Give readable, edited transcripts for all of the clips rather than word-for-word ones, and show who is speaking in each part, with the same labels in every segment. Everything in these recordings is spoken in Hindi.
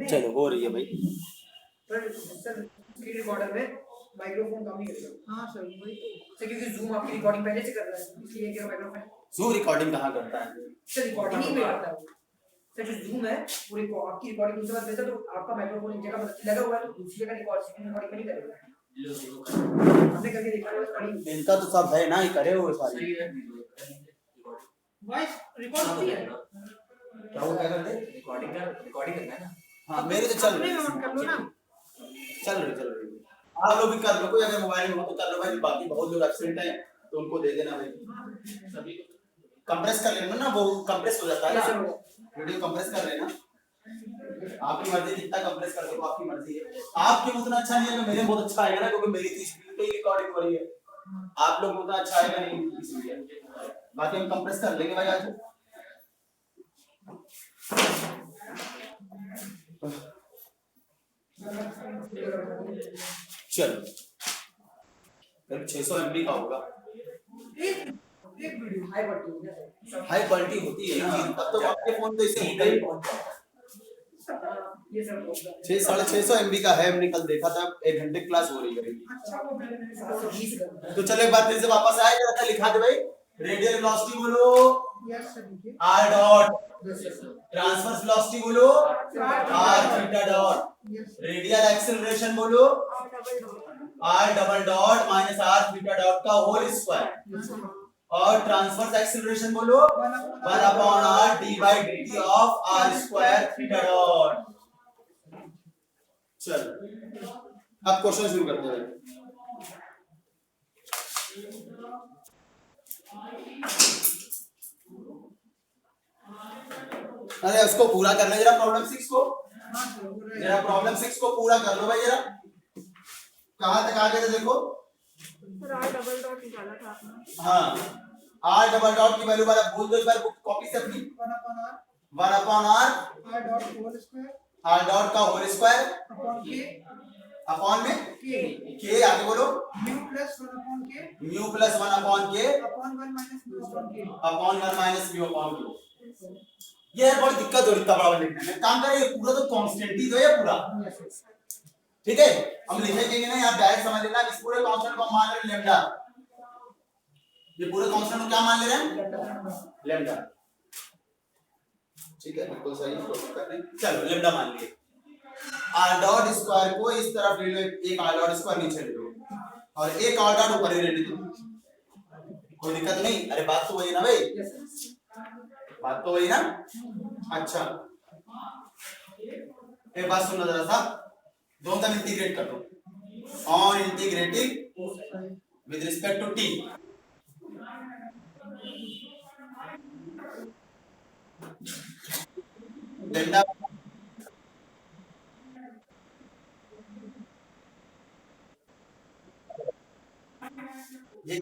Speaker 1: चलो हो रही है भाई।
Speaker 2: पर सर स्क्रीन रिकॉर्डर में माइक्रोफोन काम नहीं करेगा। हाँ सर वही सर, क्योंकि जूम आपकी रिकॉर्डिंग पहले से कर रहा है, इसलिए क्या माइक्रोफोन
Speaker 1: जूम रिकॉर्डिंग कहाँ करता है
Speaker 2: सर? रिकॉर्डिंग ही में करता है सर। जो जूम है वो आपकी रिकॉर्डिंग उसके बाद भेजा तो आपका माइक्रोफोन एक जगह पर लगा हुआ है, तो दूसरी जगह रिकॉर्डिंग में नहीं करेगा। हमने करके देखा है,
Speaker 1: इनका तो सब है ना, ही करे हुए सारे
Speaker 2: वॉइस रिकॉर्ड होती है।
Speaker 1: क्या वो क्या कर दे
Speaker 3: रिकॉर्डिंग करना है ना।
Speaker 1: हाँ मेरे तो चल रही
Speaker 2: कर लो ना,
Speaker 1: चल रही आप लोग भी कर लो, कोई अगर मोबाइल में हो तो कर लो भाई। बाकी बहुत लोग एब्सेंट हैं तो उनको दे देना भाई।
Speaker 3: सभी
Speaker 1: कंप्रेस कर लेना ना, वो कंप्रेस हो जाता है ना, वीडियो कंप्रेस कर लेना। आपकी मर्जी जितना कंप्रेस कर दो, आपकी मर्जी है। आपके उतना अच्छा नहीं है, मेरे बहुत अच्छा आएगा ना, क्योंकि मेरी 30 मिनट की रिकॉर्डिंग हो रही है। आप लोग उतना अच्छा आएगा नहीं इसलिए, बाकी हम कंप्रेस कर लेंगे भाई आज। चलो 600 MB का होगा।
Speaker 2: एक वीडियो
Speaker 1: हाई क्वालिटी होती है ना, तब तो आपके फोन तो इसे होता ही
Speaker 2: ये सब
Speaker 1: 600-650 MB का है। हमने कल देखा था, 1 घंटे क्लास हो रही है।
Speaker 2: अच्छा वो मैंने 720 कर
Speaker 1: तो चलो एक बार फिर से वापस आए, जरा लिखा दे भाई। रेडियल वेलोसिटी बोलो
Speaker 2: यस सर लिखिए।
Speaker 1: r डॉट, ट्रांसवर्स वेलोसिटी बोलो r theta dot, radial acceleration बोलो r double dot minus r theta dot का होल स्क्वायर, और ट्रांसवर्स एक्सेलरेशन बोलो 1 upon r d by dt of r square theta dot. चलो अब क्वेश्चन शुरू करते हैं। अरे उसको पूरा करना जरा, प्रॉब्लम 6 को जरा, प्रॉब्लम 6 को पूरा कर लो भाई जरा। कहां तक आ गए थे देखो।
Speaker 4: r डबल डॉट निकाला था आपने।
Speaker 1: हाँ r डबल डॉट की वैल्यू बार बोल दो एक बार कॉपी से अपनी। 1 upon r
Speaker 2: r dot whole square,
Speaker 1: r dot का whole square
Speaker 2: upon k,
Speaker 1: upon में
Speaker 2: k,
Speaker 1: k आगे बोलो
Speaker 2: mu plus 1 upon k,
Speaker 1: mu plus 1 upon k
Speaker 2: upon 1 minus mu upon k।
Speaker 1: Upon 1 minus mu upon k। ये है बहुत दिक्कत हो रही है बड़ा लिखने में। काम करें, पूरा तो कांस्टेंट ही तो है पूरा, ठीक है। हम लिखेंगे ना, आप डायरेक्ट समझ लेना। इस पूरे कांस्टेंट को मान रहे लैम्डा, ये पूरे कांस्टेंट को क्या मान ले रहे हैं लैम्डा, ठीक है बिल्कुल सही कर रहे हैं। चलो लैम्डा मान लिए। r डॉट स्क्वायर को इस तरफ ले लो, एक r डॉट स्क्वायर नीचे ले लो और एक r डॉट ऊपर ही रहने दो, कोई दिक्कत नहीं। अरे बात तो वही ना भाई, बात तो वही ना। अच्छा एक बात सुनो जरा सा, दोनों तरफ इंटीग्रेट कर दो। On integrating with respect to t, lambda ये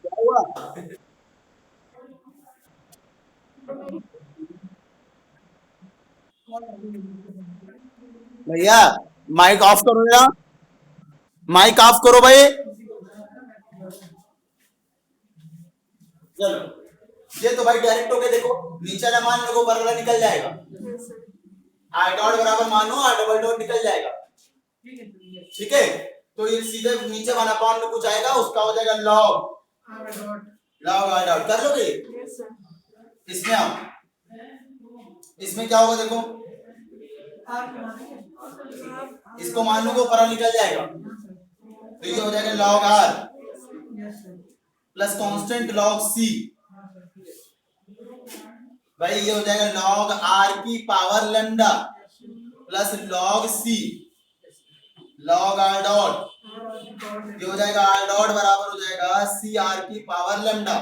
Speaker 1: क्या हुआ भैया? माइक ऑफ करो जरा, माइक ऑफ करो भाई। चलो ये तो भाई डायरेक्ट हो गया, देखो नीचे ना मान लो ऊपर वाला निकल जाएगा। आई डॉट बराबर मानो r डबल डॉट निकल जाएगा, ठीक है। तो ये सीधे नीचे वाला अपॉन में कुछ आएगा, उसका हो जाएगा log r डॉट। कर लोगे इसमें? आप इसमें क्या होगा देखो, इसको मान लो ऊपर वाला निकल जाएगा, तो ये हो जाएगा log r plus constant log c। भाई ये हो जाएगा log r की power lambda plus log c log r dot, ये हो जाएगा r डॉट बराबर हो जाएगा c r की पावर लैम्डा,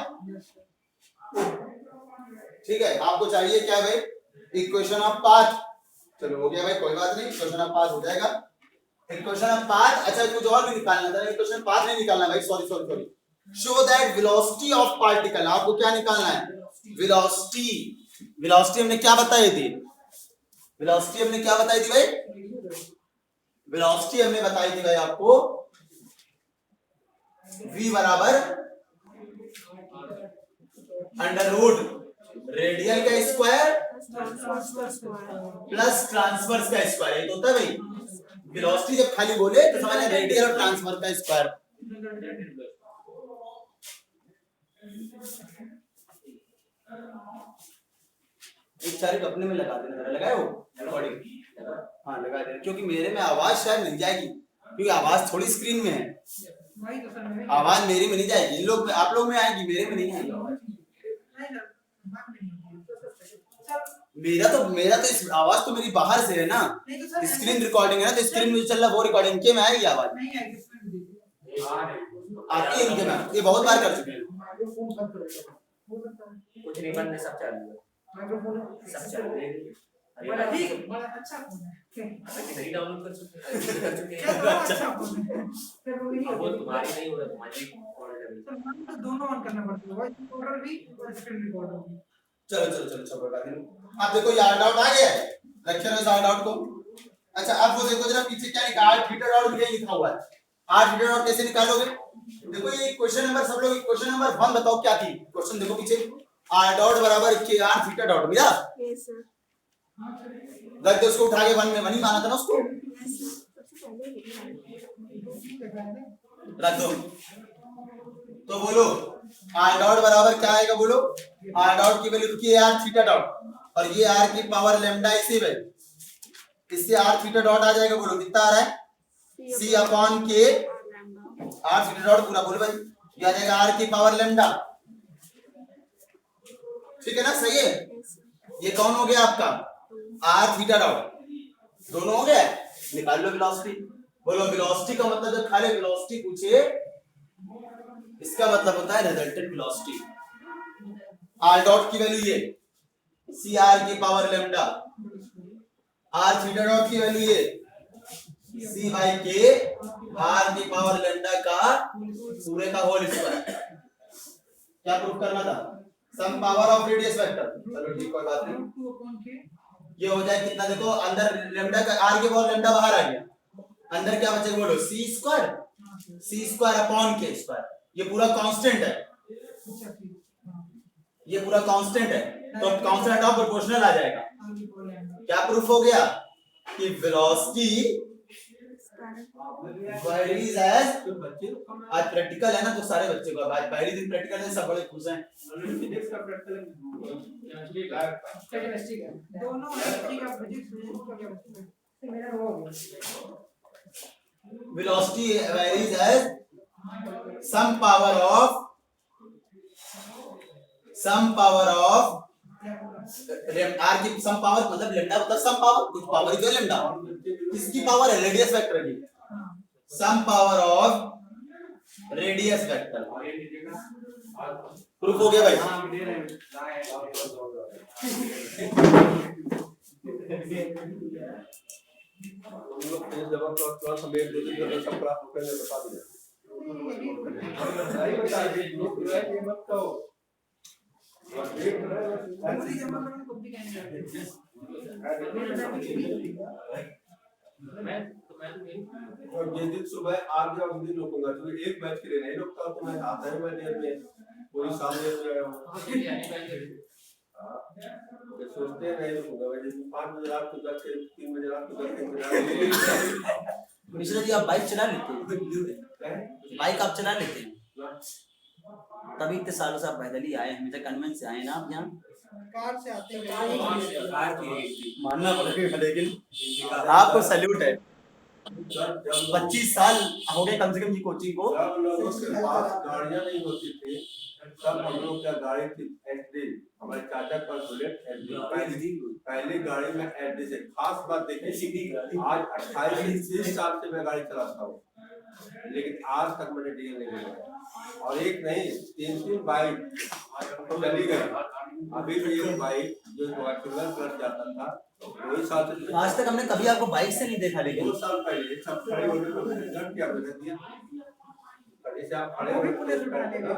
Speaker 1: ठीक है। आपको चाहिए क्या भाई? Equation of path. चलो हो गया भाई, कोई बात नहीं, इक्वेशन ऑफ पाथ हो जाएगा। इक्वेशन ऑफ पाथ, अच्छा कुछ और भी निकालना था, इक्वेशन पाथ नहीं निकालना भाई, sorry. Show that velocity of particle, आपको क्या निकालना है? वेलोसिटी। वेलोसिटी हमने क्या बताई थी? वेलोसिटी हमने क्या बताई थी भाई? वेलोसिटी हमने बताई थी भाई आपको V बराबर अंडर रूट रेडियल का स्क्वायर प्लस ट्रांसवर्स का स्क्वायर, ये तो होता है भाई। वेलोसिटी जब खाली बोले तो समझना रेडियल और ट्रांसवर्स का स्क्वायर। एक सारे अपने में लगा देना, लगाए वो रिकॉर्डिंग, हाँ लगा देना, क्योंकि मेरे में आवाज शायद मिल जाएगी, क्योंकि आवाज थोड़ी स्क्रीन में है,
Speaker 2: वही तो सर मैं
Speaker 1: आवाज मेरी में नहीं जाएगी, इन लोग में आप लोग में आएगी, मेरे में नहीं आएगी आवाज। मेरा तो इस आवाज तो मेरी बाहर से है ना, स्क्रीन रिकॉर्डिंग है ना, तो स्क्रीन में जो चल रहा है वो रिकॉर्डिंग के में आएगी आवाज,
Speaker 2: नहीं आएगी इसमें भी
Speaker 1: आती है इनके में, ये बहुत बार कर चुके हैं।
Speaker 2: माइक्रोफोन बंद करेगा
Speaker 3: कुछ नहीं बनने सब चालू है,
Speaker 2: माइक्रोफोन
Speaker 3: सब चालू है।
Speaker 2: बड़ा ठीक बड़ा अच्छा फोन है
Speaker 3: नहीं डाउनलोड कर चुके
Speaker 2: क्या
Speaker 3: हैं।
Speaker 2: बड़ा अच्छा फोन है फिर वो नहीं
Speaker 3: अब वो
Speaker 2: होगा
Speaker 3: तुम्हारी नहीं हो रहा, तुम्हारी ऑर्डर है।
Speaker 2: तो मन तो दोनों ऑन करना पड़ता है, वॉइस रिकॉर्डर भी और स्क्रीन रिकॉर्डर भी।
Speaker 1: चलो बता दें। आप देखो यार्ड आउट आ गया है, लेक्चर में यार्ड आउट को। अच्छा अब वो देखो जरा पीछे क्या लिखा है, थीटा डॉट ये लिखा हुआ है, आर थीटा डॉट कैसे निकालोगे? देखो ये क्वेश्चन नंबर, सब लोग क्वेश्चन नंबर 1 बताओ क्या थी, क्वेश्चन देखो पीछे, आर डॉट बराबर के आर थीटा डॉट, मिला?
Speaker 4: Yes sir.
Speaker 1: रख दो उसको, उठा के 1 में 1 ही माना था ना उसको,
Speaker 4: यस सर, सबसे पहले लिखा है।
Speaker 1: रख दो। तो बोलो आर डॉट बराबर क्या आएगा, बोलो आर डॉट की वैल्यू रुकी है आर थीटा डॉट, और ये आर की पावर लैम्डा इसी में, इससे आर थीटा डॉट आ जाएगा, बोलो कितना आ रहा है, सी अपॉन के आर थीटा डॉट पूरा, बोलो भाई ये आ जाएगा आर की पावर लैम्डा, ठीक है ना, सही है। ये कौन हो गया आपका आर थीटा डॉट, दोनों हो गए, निकाल लो वेलोसिटी। बोलो वेलोसिटी का मतलब जब खाली वेलोसिटी पूछे इसका मतलब होता है रिजल्टेंट वेलोसिटी। आर डॉट की वैल्यू ये सी आर की power lambda, r theta dot की वैल्यू ये सी बाई के आर की पावर लैम्डा का पूरे का होल स्क्वायर। क्या प्रूफ करना था, some power of radius vector, चलो ठीक, कोई बात नहीं, ये हो जाए कितना, देखो अंदर लैम्डा का आर के पावर लैम्डा बाहर आ गया, अंदर क्या बचेगा, बोलो सी स्क्वायर अपॉन के स्क्वायर, ये पूरा कांस्टेंट है, ये पूरा कांस्टेंट है, तो कांस्टेंट ऑफ प्रोपोर्शनल आ जाएगा। क्या प्रूफ हो गया कि वेलोसिटी वेरीज एज, आज प्रैक्टिकल है ना तो सारे बच्चे को, आज पहले दिन प्रैक्टिकल है, सब बड़े खुश हैं।
Speaker 2: फिजिक्स का प्रैक्टिकल केमिस्ट्री का दोनों है, का फिजिक्स का केमिस्ट्री मेरा हो गया।
Speaker 1: Velocity varies as some power of r की सम पावर, मतलब लैम्डा मतलब सम पावर, कुछ पावर जो लैम्डा किसकी पावर है, रेडियस वेक्टर की, some power of radius vector, proof हो गया भाई।
Speaker 5: थोड़ा सा मेल दे दीजिए, सब प्राप्त होकर बता दीजिए। सही बता दीजिए, ये मत कहो। और जिस दिन सुबह आप जब उस दिन रुकूंगा, तो एक मैच के लिए नहीं रुकता, तो मैं आता है मैं देर में पूरी सामने ये सोचते हैं नहीं रुकूंगा, मैं जिस 5 बजे रात को जग के 3 बजे रात को जग के
Speaker 1: मिश्रा जी आप बाइक चला लेते हैं, बाइक आप चला लेते हैं, तभी इतने सालों से आप पैदल ही आए, हमें तक कन्वेंस से आए ना आप, यहाँ
Speaker 2: कार से आते हैं,
Speaker 1: मानना पड़ेगा, लेकिन आपको सैल्यूट है। 25 साल हो गए कम से कम ये कोचिंग को।
Speaker 5: जब लोगों के पास गाड़ियां नहीं होती थी, तब हम लोग क्या गाड़ी थी एसडी, हमारे चाचा का बुलेट एसडी, पहली गाड़ी में एसडी से। खास बात देखिए, आज 28 से 30 साल से मैं गाड़ी चलाता हूँ, लेकिन आज तक मैंने डीएल नहीं लिया, और एक नहीं 3 बाइक चली गई। अभी भी एक बाइक जो सिल्वर कलर जाता था, 2 साल से
Speaker 1: आज तक हमने कभी आपको बाइक से नहीं देखा, लेकिन
Speaker 5: 2 साल पहले सब खड़े होने को मैंने रिजल्ट क्या बता दिया, ऐसे आप खड़े
Speaker 2: भी पुलिस उठा लेगा।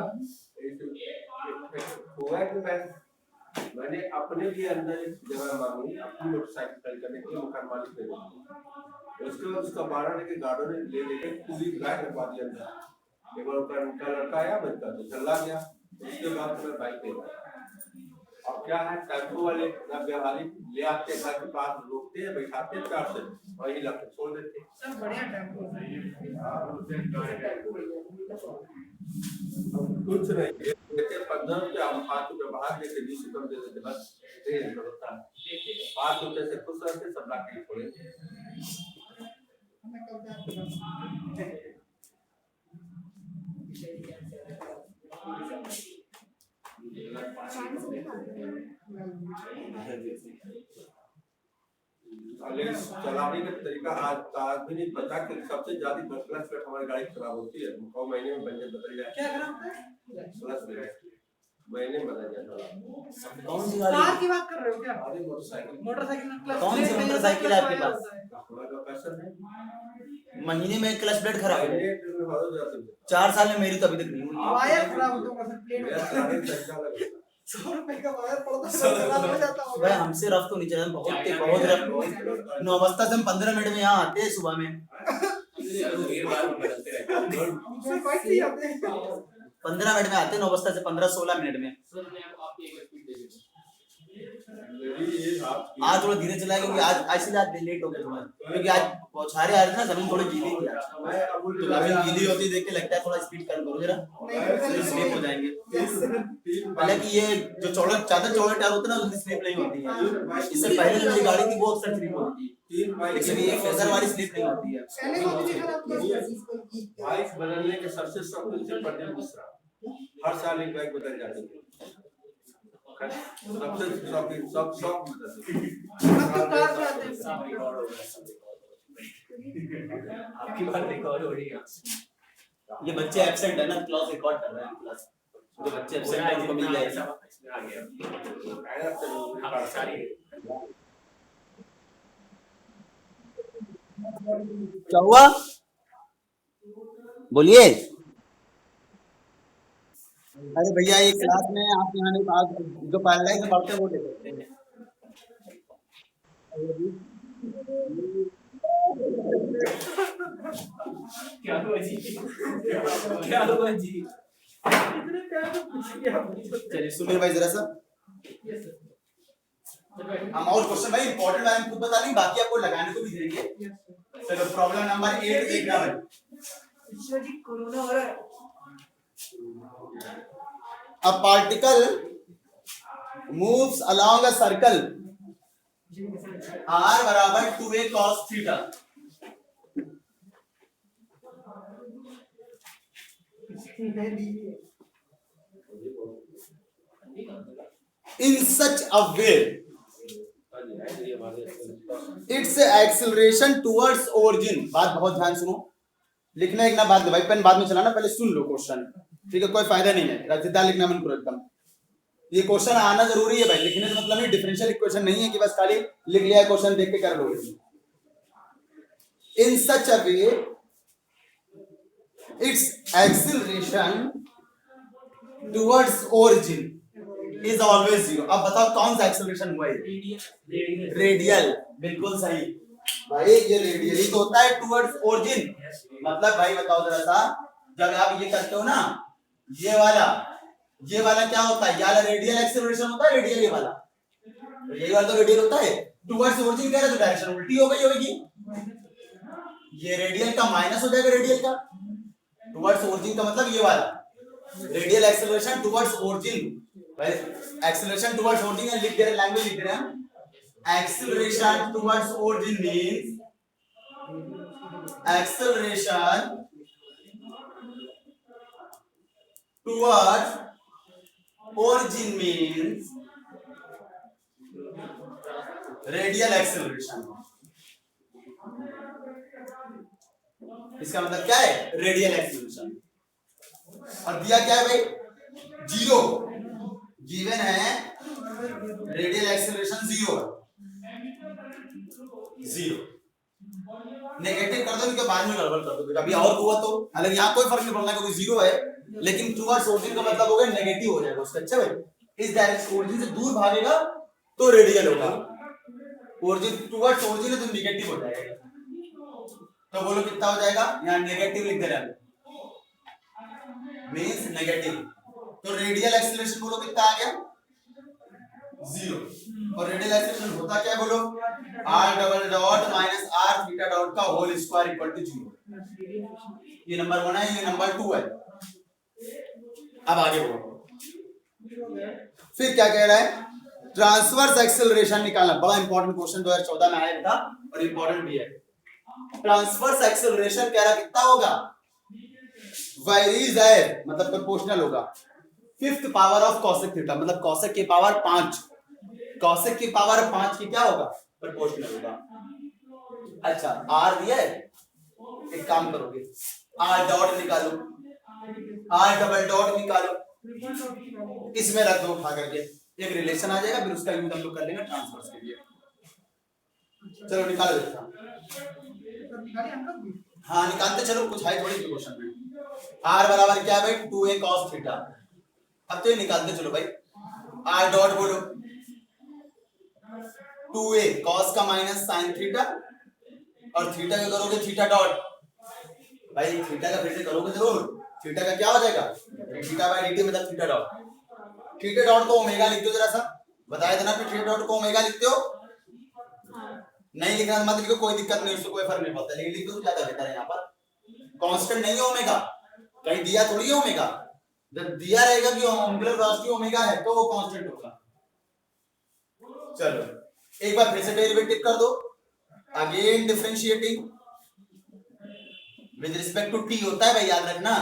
Speaker 5: हुआ कि मैंने अपने लिए अंदर एक जगह मांगी अपनी मोटरसाइकिल खड़ी करने के लिए, मकान मालिक ने। उसके बाद उसका 12 लेके गार्डों ने ले लेके पूरी गाय रखवा दिया अंदर, एक बार उनका लड़का आया बच्चा तो चला गया, उसके बाद मैं बाइक पे गया। अब क्या है, टेम्पो वाले ना व्यवहारिक ले आते घर के पास, रोकते हैं, बैठाते हैं कार से, वही लगे छोड़ देते हैं।
Speaker 2: सब बढ़िया टेम्पो है। टेम्पो बढ़िया है।
Speaker 5: कुछ नहीं देते 15 रुपये, हम 5 रुपये बाहर देते, 20 रुपये दे देते, बस यही होता है। 5 रुपये से खुश रहते, सब लाके छोड़ेंगे।
Speaker 2: हमें कब तक
Speaker 5: चलाने का तरीका आज भी नहीं पता कि सबसे ज्यादा क्लच प्लेट हमारी गाड़ी खराब होती है, 9 महीने में बंजर बदल जाए।
Speaker 2: क्या खराब होता है?
Speaker 5: क्लच प्लेट महीने में बदल जाता है।
Speaker 1: कौन सी
Speaker 2: कार
Speaker 1: गाड़ी?
Speaker 2: की बात कर रहे हो क्या?
Speaker 5: अरे मोटरसाइकिल
Speaker 2: मोटरसाइकिल में क्लच
Speaker 1: कौन सी
Speaker 2: प्लेट नहीं होता,
Speaker 1: मोटरसाइकिल है आपके
Speaker 2: क्लच वायर
Speaker 1: पास?
Speaker 2: होता है।
Speaker 5: थोड़ा का पैसा है,
Speaker 1: महीने में क्लच प्लेट खराब है।
Speaker 5: महीने में हो जाता है।
Speaker 1: 4 साल में मेरी तो अभी तक नहीं हुई।
Speaker 2: वायर खराब होता होगा सर, प्लेट
Speaker 5: मेरा
Speaker 2: होता है।
Speaker 5: सारे पैसा लगता है।
Speaker 2: 100 रुपए का वायर पड़ता है, खराब हो जाता
Speaker 1: भाई
Speaker 2: होगा।
Speaker 1: हमसे रफ तो नहीं चला, बहुत रफ। नौबस्ता से हम 15 मिनट में यहाँ आते हैं सुबह में।
Speaker 3: बदलते रहते हैं।
Speaker 2: सर बाइक से ही आते हैं।
Speaker 1: 15 मिनट में आते हैं नौबस्ता से, 15-16 मिनट में।
Speaker 5: मेरी ये हाथ
Speaker 1: आज थोड़ा धीरे चलाया क्योंकि आज इसलिए आज लेट हो गया थोड़ा, क्योंकि आज बौछारें आ रही थी ना, जमीन थोड़ी गीली थी आज।
Speaker 5: मैं अब
Speaker 1: तो जमीन गीली होती देख के लगता है थोड़ा स्पीड कम करो जरा, स्लिप हो जाएंगे। हालांकि ये जो चौड़े ज्यादा चौड़े टायर होते हैं ना, उसकी स्लिप नहीं होती है। इससे पहले जो मेरी गाड़ी थी वो अक्सर स्लिप होती थी,
Speaker 5: 3 बाइक
Speaker 1: लेकिन ये फेजर वाली स्लिप नहीं होती है।
Speaker 2: पहले भी मुझे खराब किया
Speaker 5: बाइक बदलने के सबसे शौक से पढ़ने दूसरा, हर साल एक बाइक बदल जाती है। सबसे शौक बदलते हैं।
Speaker 2: अब तो कार चलाते हैं।
Speaker 3: आपकी बात रिकॉर्ड हो रही है।
Speaker 1: ये बच्चे एब्सेंट है ना, क्लास रिकॉर्ड कर रहे हैं क्लास। जो बच्चे एब्सेंट है उनको मिल जाएगा।
Speaker 3: आ गया। हाँ, सारी
Speaker 1: क्या हुआ? बोलिए। अरे भैया ये क्लास में आप यहाँ नहीं, आज जो पैरालाइज में पढ़ते हैं वो ले सकते हैं।
Speaker 3: क्या हुआ जी? क्या हुआ जी?
Speaker 2: इतने प्यार से पूछ लिया।
Speaker 1: चलिए सुनिए भाई जरा सा,
Speaker 2: यस सर।
Speaker 1: हम और क्वेश्चन भाई इंपॉर्टेंट वाले खुद बता नहीं, बाकी आपको लगाने को भी देंगे।
Speaker 2: Yes sir.
Speaker 1: चलो प्रॉब्लम नंबर 8 देखना भाई।
Speaker 2: ईश्वर जी कोरोना हो रहा है।
Speaker 1: A particle moves along a circle r बराबर 2a cos theta. In such a way, its acceleration towards origin. बात बहुत ध्यान सुनो, लिखना एक ना बाद में भाई, पेन बाद में चलाना, पहले सुन लो क्वेश्चन, ठीक है? कोई फायदा नहीं है सीधा लिखना मन को एकदम। ये क्वेश्चन आना जरूरी है भाई, लिखने से मतलब नहीं डिफरेंशियल इक्वेशन नहीं है कि बस खाली लिख लिया क्वेश्चन देख के कर लोगे। In such a way it's acceleration towards origin is always zero. अब बताओ कौन सा एक्सीलरेशन हुआ है? रेडियल, बिल्कुल सही भाई, ये रेडियल ही तो होता है टुवर्ड्स ओरिजिन। मतलब भाई बताओ जरा सा, जब आप ये करते हो ना, ये वाला क्या होता है? ये वाला रेडियल एक्सेलरेशन होता है, रेडियल ये वाला, ये वाला तो रेडियल होता है। टुवर्ड्स ओरिजिन कह रहे तो डायरेक्शन उल्टी हो गई होगी, ये रेडियल का माइनस हो जाएगा रेडियल का। टुवर्ड्स ओरिजिन का मतलब ये वाला रेडियल एक्सेलरेशन टुवर्ड्स ओरिजिन, भाई एक्सेलरेशन टुवर्ड्स ओरिजिन लिख दे रहे, लैंग्वेज लिख रहे हैं। Acceleration towards origin means acceleration towards origin means radial acceleration। इसका मतलब क्या है? Radial acceleration. और दिया क्या है भाई? जीरो गिवन है, रेडियल एक्सेलरेशन जीरो नेगेटिव कर दो, इनके बाद में गड़बड़ कर दो, अभी और हुआ तो हालांकि यहाँ कोई फर्क नहीं पड़ना क्योंकि जीरो है, लेकिन टुवर्ड्स ओरिजिन का मतलब होगा नेगेटिव हो जाएगा उसका। अच्छा भाई, इस डायरेक्शन ओरिजिन से दूर भागेगा तो रेडियल होगा, ओरिजिन टुवर्ड्स ओरिजिन है तो नेगेटिव हो जाएगा। तो बोलो कितना हो जाएगा? यहाँ नेगेटिव लिख दे रहे हैं, मीन्स नेगेटिव। तो रेडियल एक्सीलरेशन बोलो कितना आ गया 0। और रेडियल एक्सीलरेशन होता क्या बोलो r double dot minus r theta dot का होल स्क्वायर इक्वल टू 0। ये नंबर 1 है, ये नंबर 2 है। अब आगे बढ़ो, फिर क्या कह रहा है ट्रांसवर्स एक्सेलरेशन निकालना। बड़ा इंपॉर्टेंट क्वेश्चन 2014 में आया था और इंपॉर्टेंट भी है। ट्रांसवर्स एक्सेलरेशन कह रहा कितना होगा वेरीज है मतलब प्रोपोर्शनल होगा fifth power of cosec theta, मतलब cosec की पावर 5, cosec की पावर 5 की क्या होगा प्रोपोर्शनल होगा। अच्छा r दिया है, एक काम करोगे r डॉट निकालो, r डबल डॉट निकालो, इसमें रख दो उठा करके, एक रिलेशन आ जाएगा, फिर उसका यूज हम लोग कर लेंगे ट्रांसवर्स के लिए। चलो निकाल देता हूं। हाँ निकालते चलो, कुछ है थोड़ी क्वेश्चन में। r बराबर क्या है भाई 2a cos थीटा। अब तो ये निकालते चलो भाई, r डॉट बोलो 2a cos का माइनस sin थीटा और थीटा का करोगे थीटा डॉट, भाई थीटा का फिर से करोगे जरूर, थीटा का क्या हो जाएगा थीटा बाय dt मतलब थीटा डॉट। थीटा डॉट को ओमेगा लिख दो जरा सा, बताया था ना फिर थीटा डॉट को ओमेगा लिखते हो, नहीं लिखना मत लिखो, कोई दिक्कत नहीं, उससे कोई फर्क नहीं पड़ता, लेकिन लिख दो ज्यादा बेहतर है। यहाँ पर कांस्टेंट नहीं है ओमेगा, कहीं दिया थोड़ी है ओमेगा, जब दिया रहेगा कि एंगुलर वेलोसिटी ओमेगा है तो वो कांस्टेंट होगा। चलो एक बार फिर से डेरिवेटिव कर दो, again differentiating with respect to t होता है भाई, याद रखना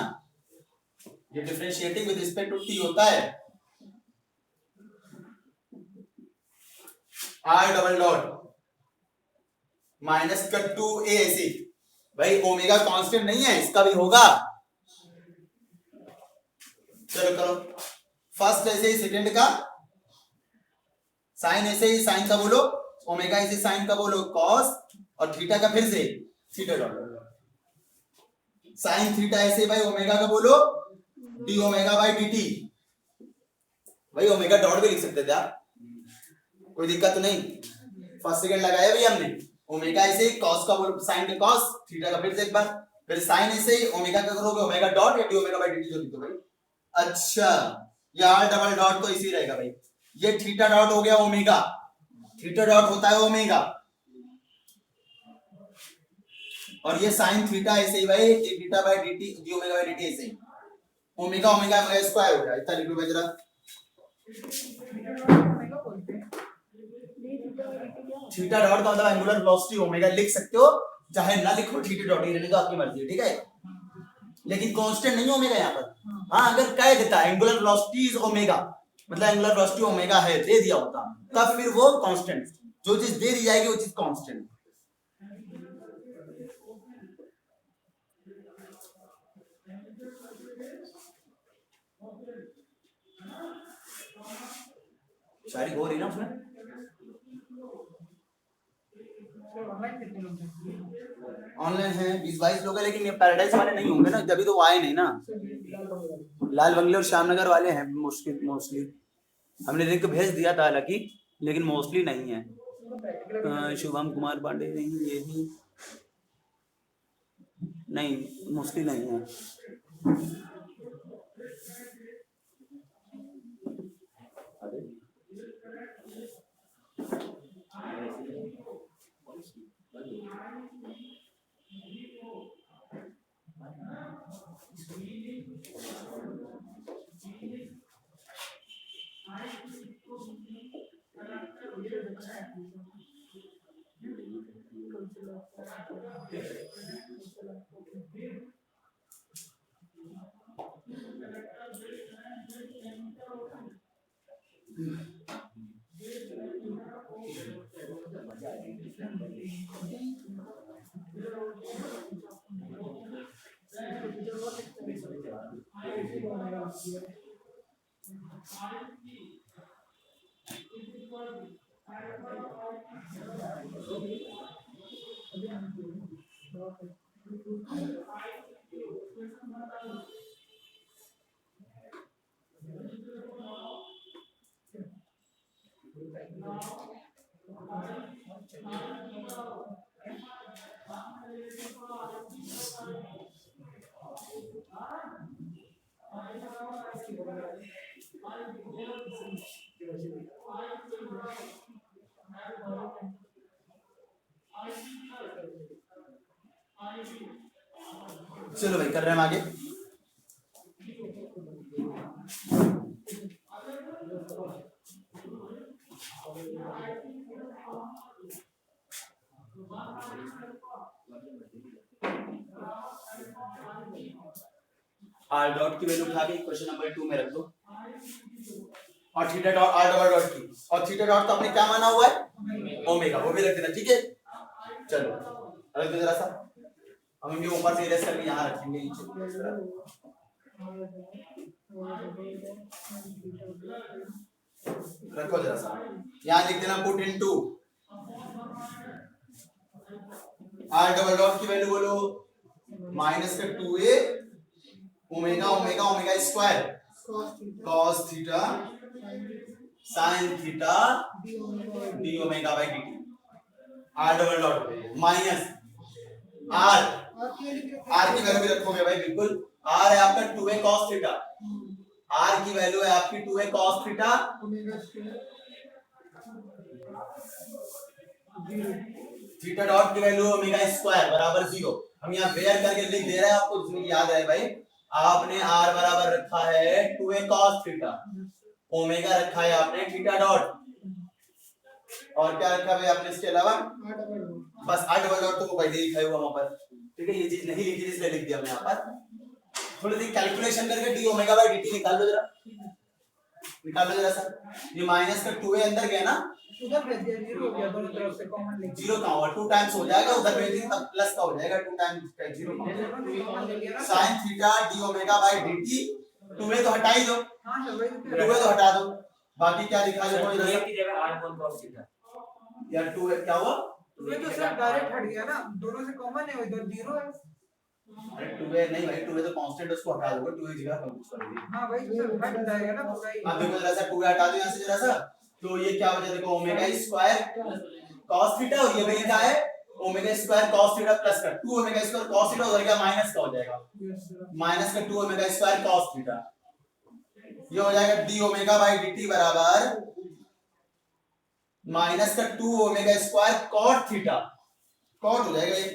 Speaker 1: ये differentiating with respect to t होता है। r डबल डॉट माइनस का 2a ऐसे, भाई ओमेगा कांस्टेंट नहीं है, इसका भी होगा। चलो करो, फर्स्ट ऐसे ही सेकंड का साइन ऐसे ही, साइन का बोलो ओमेगा ऐसे साइन का बोलो कॉस, और थीटा का फिर से थीटा डॉट, साइन थीटा ऐसे भाई ओमेगा का बोलो डी ओमेगा बाई dt, भाई ओमेगा डॉट भी लिख सकते थे आप, कोई दिक्कत तो नहीं। फर्स्ट सेकंड लगाया भी हमने, ओमेगा ऐसे ही कॉस का बोलो साइन का कॉस, थीटा का फिर से एक बार, फिर साइन ऐसे ही ओमेगा का करोगे ओमेगा डॉट या डी ओमेगा बाई dt जो लिखो भाई। अच्छा ये r डबल डॉट तो इसी रहेगा भाई, ये थीटा डॉट हो गया ओमेगा, थीटा डॉट होता है ओमेगा, और ये साइन थीटा ऐसे ही भाई theta by dt D omega by dt ऐसे ही, ओमेगा ओमेगा स्क्वायर हो गया, इतना लिख लो भाई जरा। थीटा डॉट का मतलब एंगुलर वेलोसिटी ओमेगा लिख सकते हो, चाहे ना लिखो थीटा डॉट ही रहने दो, आपकी मर्जी है, ठीक है, लेकिन कांस्टेंट नहीं ओमेगा यहाँ पर। हाँ अगर कह देता एंगुलर वेलोसिटी इज ओमेगा, मतलब एंगुलर वेलोसिटी ओमेगा है दे दिया होता, तब फिर वो कांस्टेंट, जो चीज दे दी जाएगी वो चीज कांस्टेंट। शायरी हो रही ना उसमें, ऑनलाइन है 20-22 लोग है, लेकिन ये पैराडाइज वाले नहीं होंगे ना, तभी तो वो आए नहीं ना, लाल बंगले और श्यामनगर वाले हैं मोस्टली, हमने लिंक भेज दिया था हालांकि, लेकिन मोस्टली नहीं है। शुभम कुमार पांडे नहीं, ये भी नहीं, मोस्टली नहीं है। चलो भाई कर रहे हैं हम आगे। आर डॉट की वैल्यू उठा के क्वेश्चन नंबर 2 में रख दो और theta dot r double dot की, और थीटा डॉट तो आपने क्या माना हुआ है ओमेगा, वो भी रख देना ठीक है। चलो रख दो जरा सा, हम इनके ऊपर से इरेज करके यहाँ रखेंगे नीचे। रखो जरा सा, यहाँ लिख देना put into r double dot की वैल्यू बोलो माइनस का 2a omega omega omega square cos theta sin theta d omega by dt r double dot minus r की वैल्यू भी रखोगे भाई बिल्कुल। r है आपका 2a cos थीटा, r की वैल्यू है आपकी 2a cos theta theta dot की वैल्यू ओमेगा स्क्वायर बराबर 0। हम यहाँ वेयर करके लिख दे रहे हैं आपको, जिसमें याद रहे भाई आपने r बराबर रखा है 2a cos थीटा, ओमेगा रखा है आपने थीटा डॉट, और क्या रखा है आपने इसके अलावा बस r डबल डॉट तो पहले लिखा है वहां पर ठीक है। ये चीज नहीं लिखी इसलिए लिख दिया मैं यहाँ पर। थोड़ी सी कैलकुलेशन करके d ओमेगा बाय dt निकाल लो जरा, निकाल लो जरा सा। ये माइनस का 2a अंदर गया ना,
Speaker 2: उधर भेज दिया, जीरो हो गया, दोनों तरफ से कॉमन लेके
Speaker 1: जीरो का होगा 2 टाइम्स हो जाएगा, उधर भेज देंगे तब प्लस का हो जाएगा 2 टाइम्स का zero sin theta d omega by dt 2a तो हटा ही दो,
Speaker 2: हां तो वही
Speaker 1: 2a तो हटा दो, बाकी क्या दिखा दो कोई
Speaker 3: टू की जगह r कौन cos थीटा
Speaker 1: यार 2a क्या हुआ
Speaker 2: ये तो सर डायरेक्ट हट गया ना, दोनों से कॉमन है, इधर जीरो है।
Speaker 1: अरे 2a नहीं भाई 2a तो कांस्टेंट उसको हटा दोगे 2a की जगह कुछ कर दीजिए।
Speaker 2: हां भाई सर हट जाएगा ना पूरा ही।
Speaker 1: अब देखो जरा सा 2a हटा दो यहाँ से जरा सा, तो ये क्या हो जाएगा देखो ओमेगा स्क्वायर cos थीटा, और ये भी क्या है omega square cos theta plus का 2 ओमेगा स्क्वायर cos थीटा उधर क्या माइनस का हो जाएगा, माइनस का 2 ओमेगा स्क्वायर cos थीटा, ये हो जाएगा d ओमेगा बाय dt बराबर माइनस का 2 omega square cot theta, cot हो जाएगा ये।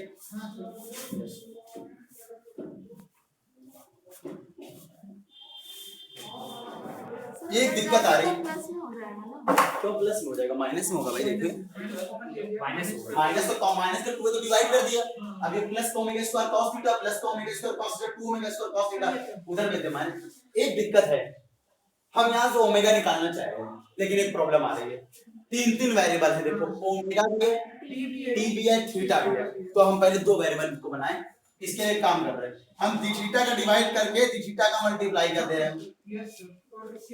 Speaker 1: एक दिक्कत आ रही
Speaker 4: प्लस में हो जाएगा ना,
Speaker 1: तो प्लस में हो जाएगा, माइनस में होगा भाई देखिए
Speaker 3: माइनस
Speaker 1: माइनस तो माइनस का 2 तो डिवाइड कर दिया, अब ये प्लस का omega square cos theta plus का omega square cos theta 2 omega square cos theta उधर में थे माइनस। एक दिक्कत है, हम यहां से ओमेगा निकालना चाह रहे हैं लेकिन एक प्रॉब्लम आ रही है, तीन वेरिएबल है देखो ओमेगा भी है t भी है थीटा भी है, तो हम पहले दो वेरिएबल को बनाएं। इसके लिए काम कर रहे हैं हम d थीटा का डिवाइड करके d थीटा का मल्टीप्लाई कर दे रहे हैं,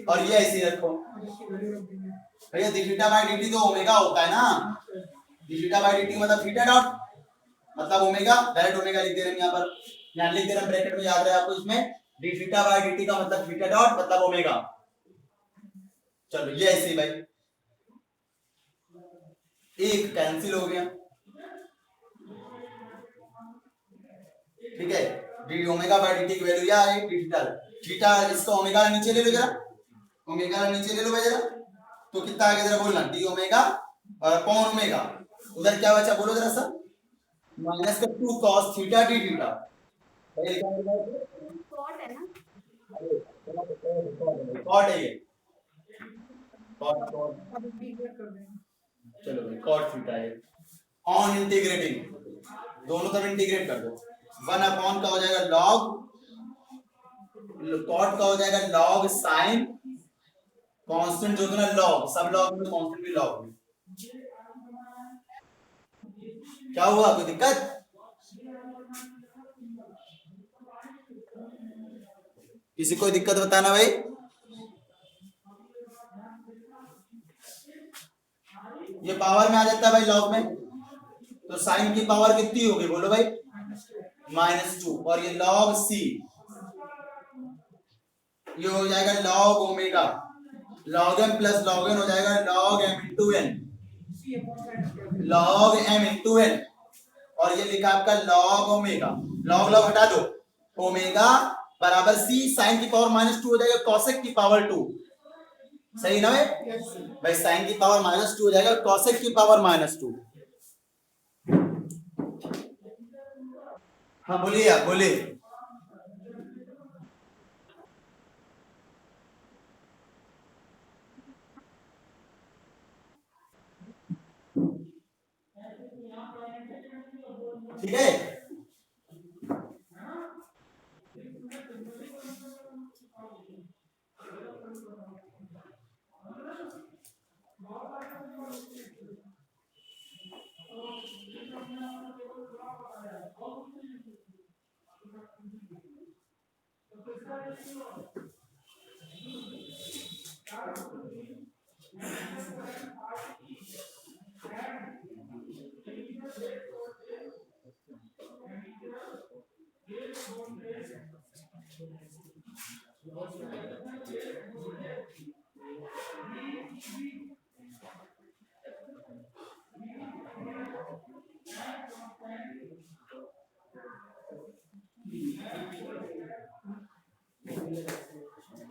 Speaker 1: और ये ऐसे ही रखो भैया d थीटा बाय dt तो ओमेगा होता है ना, d थीटा बाय dt मतलब थीटा डॉट मतलब ओमेगा, डायरेक्ट ओमेगा लिख दे रहे हैं यहाँ पर, यहाँ लिख दे रहे हैं ब्रैकेट में, याद रहे आपको इसमें d थीटा बाय dt का मतलब थीटा डॉट मतलब ओमेगा। चलो ये ऐसे ही भाई एक कैंसिल हो गया ठीक है, d ओमेगा बाय dt की वैल्यू क्या है d थीटा, थीटा इसका ओमेगा नीचे ले लो जरा, ओमेगा नीचे ले लो भाई जरा, तो कितना आगे जरा बोलना d ओमेगा और अपॉन ओमेगा, उधर क्या बचा बोलो जरा सा माइनस का 2 cos थीटा d थीटा भाई लिखा है
Speaker 4: कॉट है ना,
Speaker 1: cot है ये cot
Speaker 2: अब इंटीग्रेट कर देंगे।
Speaker 1: चलो भाई cot थीटा है ऑन इंटीग्रेटिंग दोनों तरफ इंटीग्रेट कर दो, 1 अपॉन का हो जाएगा log cot का हो जाएगा log sin कांस्टेंट जो ना log सब log में कांस्टेंट भी log में। क्या हुआ कोई दिक्कत, किसी कोई दिक्कत बताना भाई, ये पावर में आ जाता है भाई log में, तो साइन की पावर कितनी होगी बोलो भाई -2, और ये log c ये हो जाएगा log omega, log m plus log n हो जाएगा log m into n, log m into n, और ये लिखा आपका log ओमेगा, log log हटा दो, ओमेगा बराबर c sin की पावर -2 हो जाएगा cosec की पावर 2, सही ना भाई भाई sin की पावर -2 हो जाएगा cosec की पावर -2। हाँ बोलिए, आप बोलिए। ठीक है,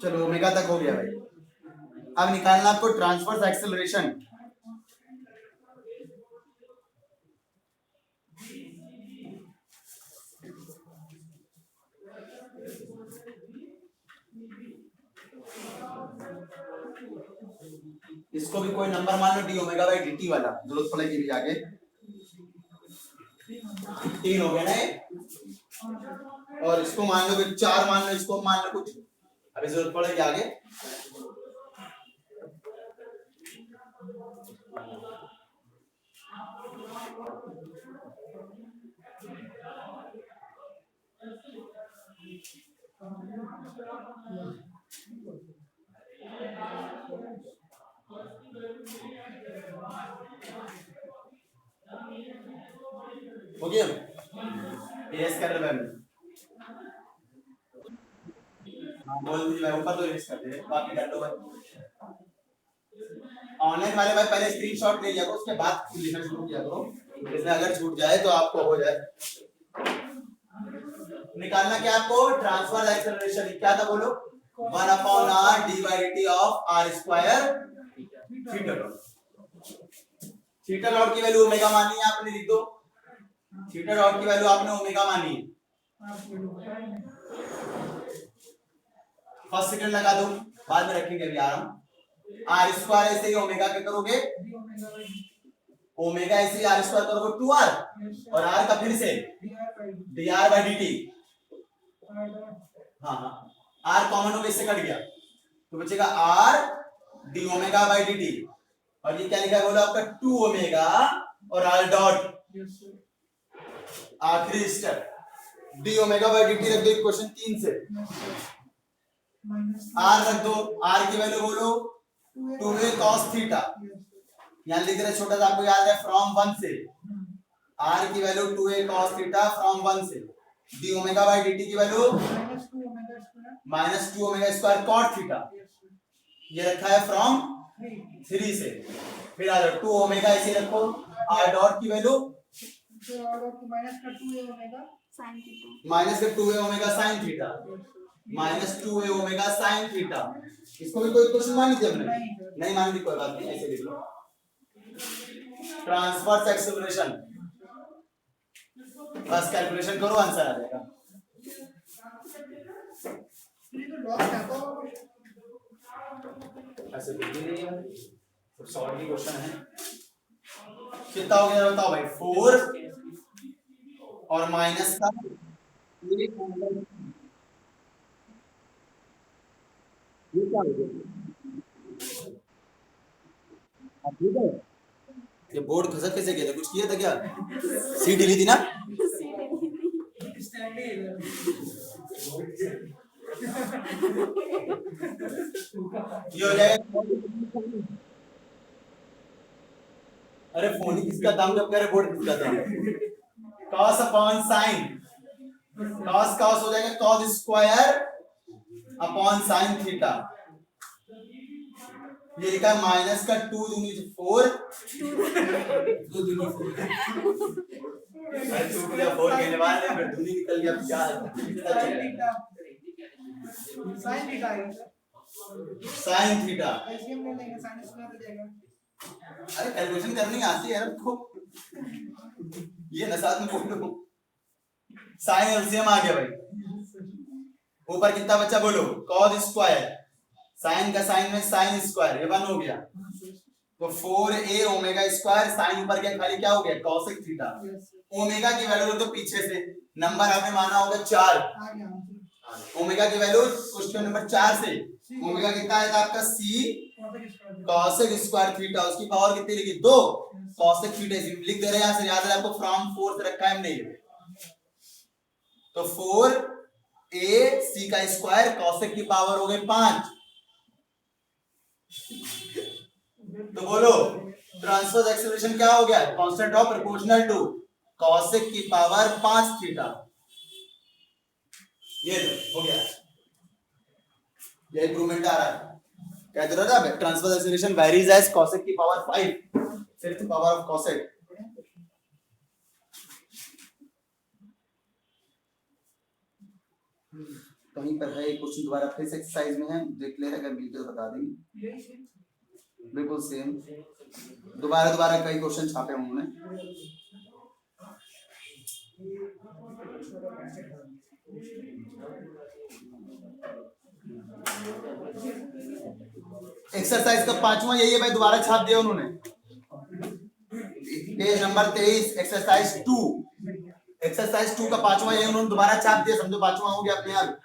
Speaker 1: चलो ओमेगा तक हो गया भाई। अब निकालना आपको ट्रांसवर्स एक्सेलरेशन। इसको भी कोई नंबर मान लो D omega by D T वाला, जरूरत पड़ेगी भी आगे। 3 हो गया ना ये? और इसको मान लो 4 मान लो, इसको मान लो कुछ, अभी जरूरत पड़ेगी आगे। हो गया, यस कर रहे हैं। हाँ बोल दीजिए भाई, ऊपर तो यस कर दे, बाकी कर लो भाई। ऑनलाइन वाले भाई पहले स्क्रीनशॉट ले लिया करो, उसके बाद लिखना शुरू किया करो, इसमें अगर छूट जाए तो आपको हो जाए। निकालना क्या आपको? Transfer acceleration. क्या था बोलो? 1/r dy/dt of r square theta dot. Theta dot की वैल्यू ओमेगा मानी है आपने, लिख दो। थीटा डॉट की वैल्यू आपने ओमेगा मानी है। फर्स्ट सेकंड लगा दो, बाद में रखेंगे अभी आराम। आर स्क्वायर ऐसे ही ओमेगा के करोगे, ओमेगा ऐसे आर स्क्वायर करोगे 2r, और आर का फिर से dr/dt। हाँ हाँ, आर कॉमन हो गया, इससे कट गया तो बचेगा r d omega by dt। और ये क्या लिखा है बोलो आपका 2 ओमेगा और r डॉट, आखिरी step d omega by dt रख दो इक्वेशन 3 से। r रख दो, r की वैल्यू बोलो 2a cos थीटा, यहां लिख रहे छोटा सा, आपको याद है फ्रॉम 1 से। r की value 2a cos theta from 1 से। d ओमेगा बाई dt की value -2 omega square cot theta, ये रखा है फ्रॉम 3 से। फिर आ जाओ 2 ओमेगा ऐसे रखो, r डॉट की value -2a omega sin theta, -2a omega sin theta. इसको भी कोई क्वेश्चन मानी थी हमने? नहीं मानी थी, कोई बात नहीं, ऐसे लिख लो। ट्रांसवर्स एक्सेलरेशन, बस कैलकुलेशन करो, आंसर आ जाएगा। ऐसे कुछ भी नहीं है, सब सॉल्व की क्वेश्चन है। कितना हो गया बताओ भाई? 4 और माइनस का ये क्या हो गया? ठीक है, ये बोर्ड खसक कैसे गया था? कुछ किया था क्या? सीट हिली थी ना? ये हो जाएगा। अरे फोन ही किसका दाम जब कह रहे बोर्ड किसका दाम? cos upon sin, cos cos हो जाएगा cos square upon sin theta. ये लिखा है माइनस का 2 दूनी 4, 2 दूनी 4, अरे 2 को 4 कहने वाले हैं, फिर दूनी निकल गया, क्या sin थीटा। अरे कैलकुलेशन करनी आती है आपको, ये ना साथ में बोलो। साइन एलसीएम आ गया भाई, ऊपर कितना बच्चा बोलो, cos स्क्वायर, साइन का साइन में साइन स्क्वायर, ये 1 हो गया, तो 4a ओमेगा स्क्वायर, साइन ऊपर क्या खाली क्या हो गया cosec थीटा, ओमेगा की वैल्यू तो पीछे से नंबर आपने माना होगा 4, ओमेगा की वैल्यू क्वेश्चन नंबर 4 से ओमेगा कितना है आपका c cosec स्क्वायर थीटा, उसकी पावर कितनी लिखी 2, cosec थीटा लिख दे रहे हैं, यहां से याद है आपको फ्रॉम 4 से रखा है हमने, तो 4ac का स्क्वायर cosec की पावर हो गई 5, तो बोलो ट्रांसवर्स एक्सेलरेशन क्या हो गया, constant of proportional to cosec की पावर 5 थीटा, ये हो गया, ये इंप्रूवमेंट आ रहा है, क्या जरूरत है, transverse acceleration varies as cosec की पावर 5, सिर्फ पावर ऑफ cosec, कहीं पर है क्वेश्चन दोबारा फिर से एक्सरसाइज में है, देख ले, अगर मिलते तो बता देंगे, बिल्कुल सेम, दोबारा कई क्वेश्चन छापे हैं उन्होंने, एक्सरसाइज का 5वां यही है भाई, दोबारा छाप दिया उन्होंने, पेज नंबर 23 एक्सरसाइज 2, एक्सरसाइज 2 का 5वां यही उन्होंने दोबारा छाप दिया, समझो 5वां हो गया अपने आप।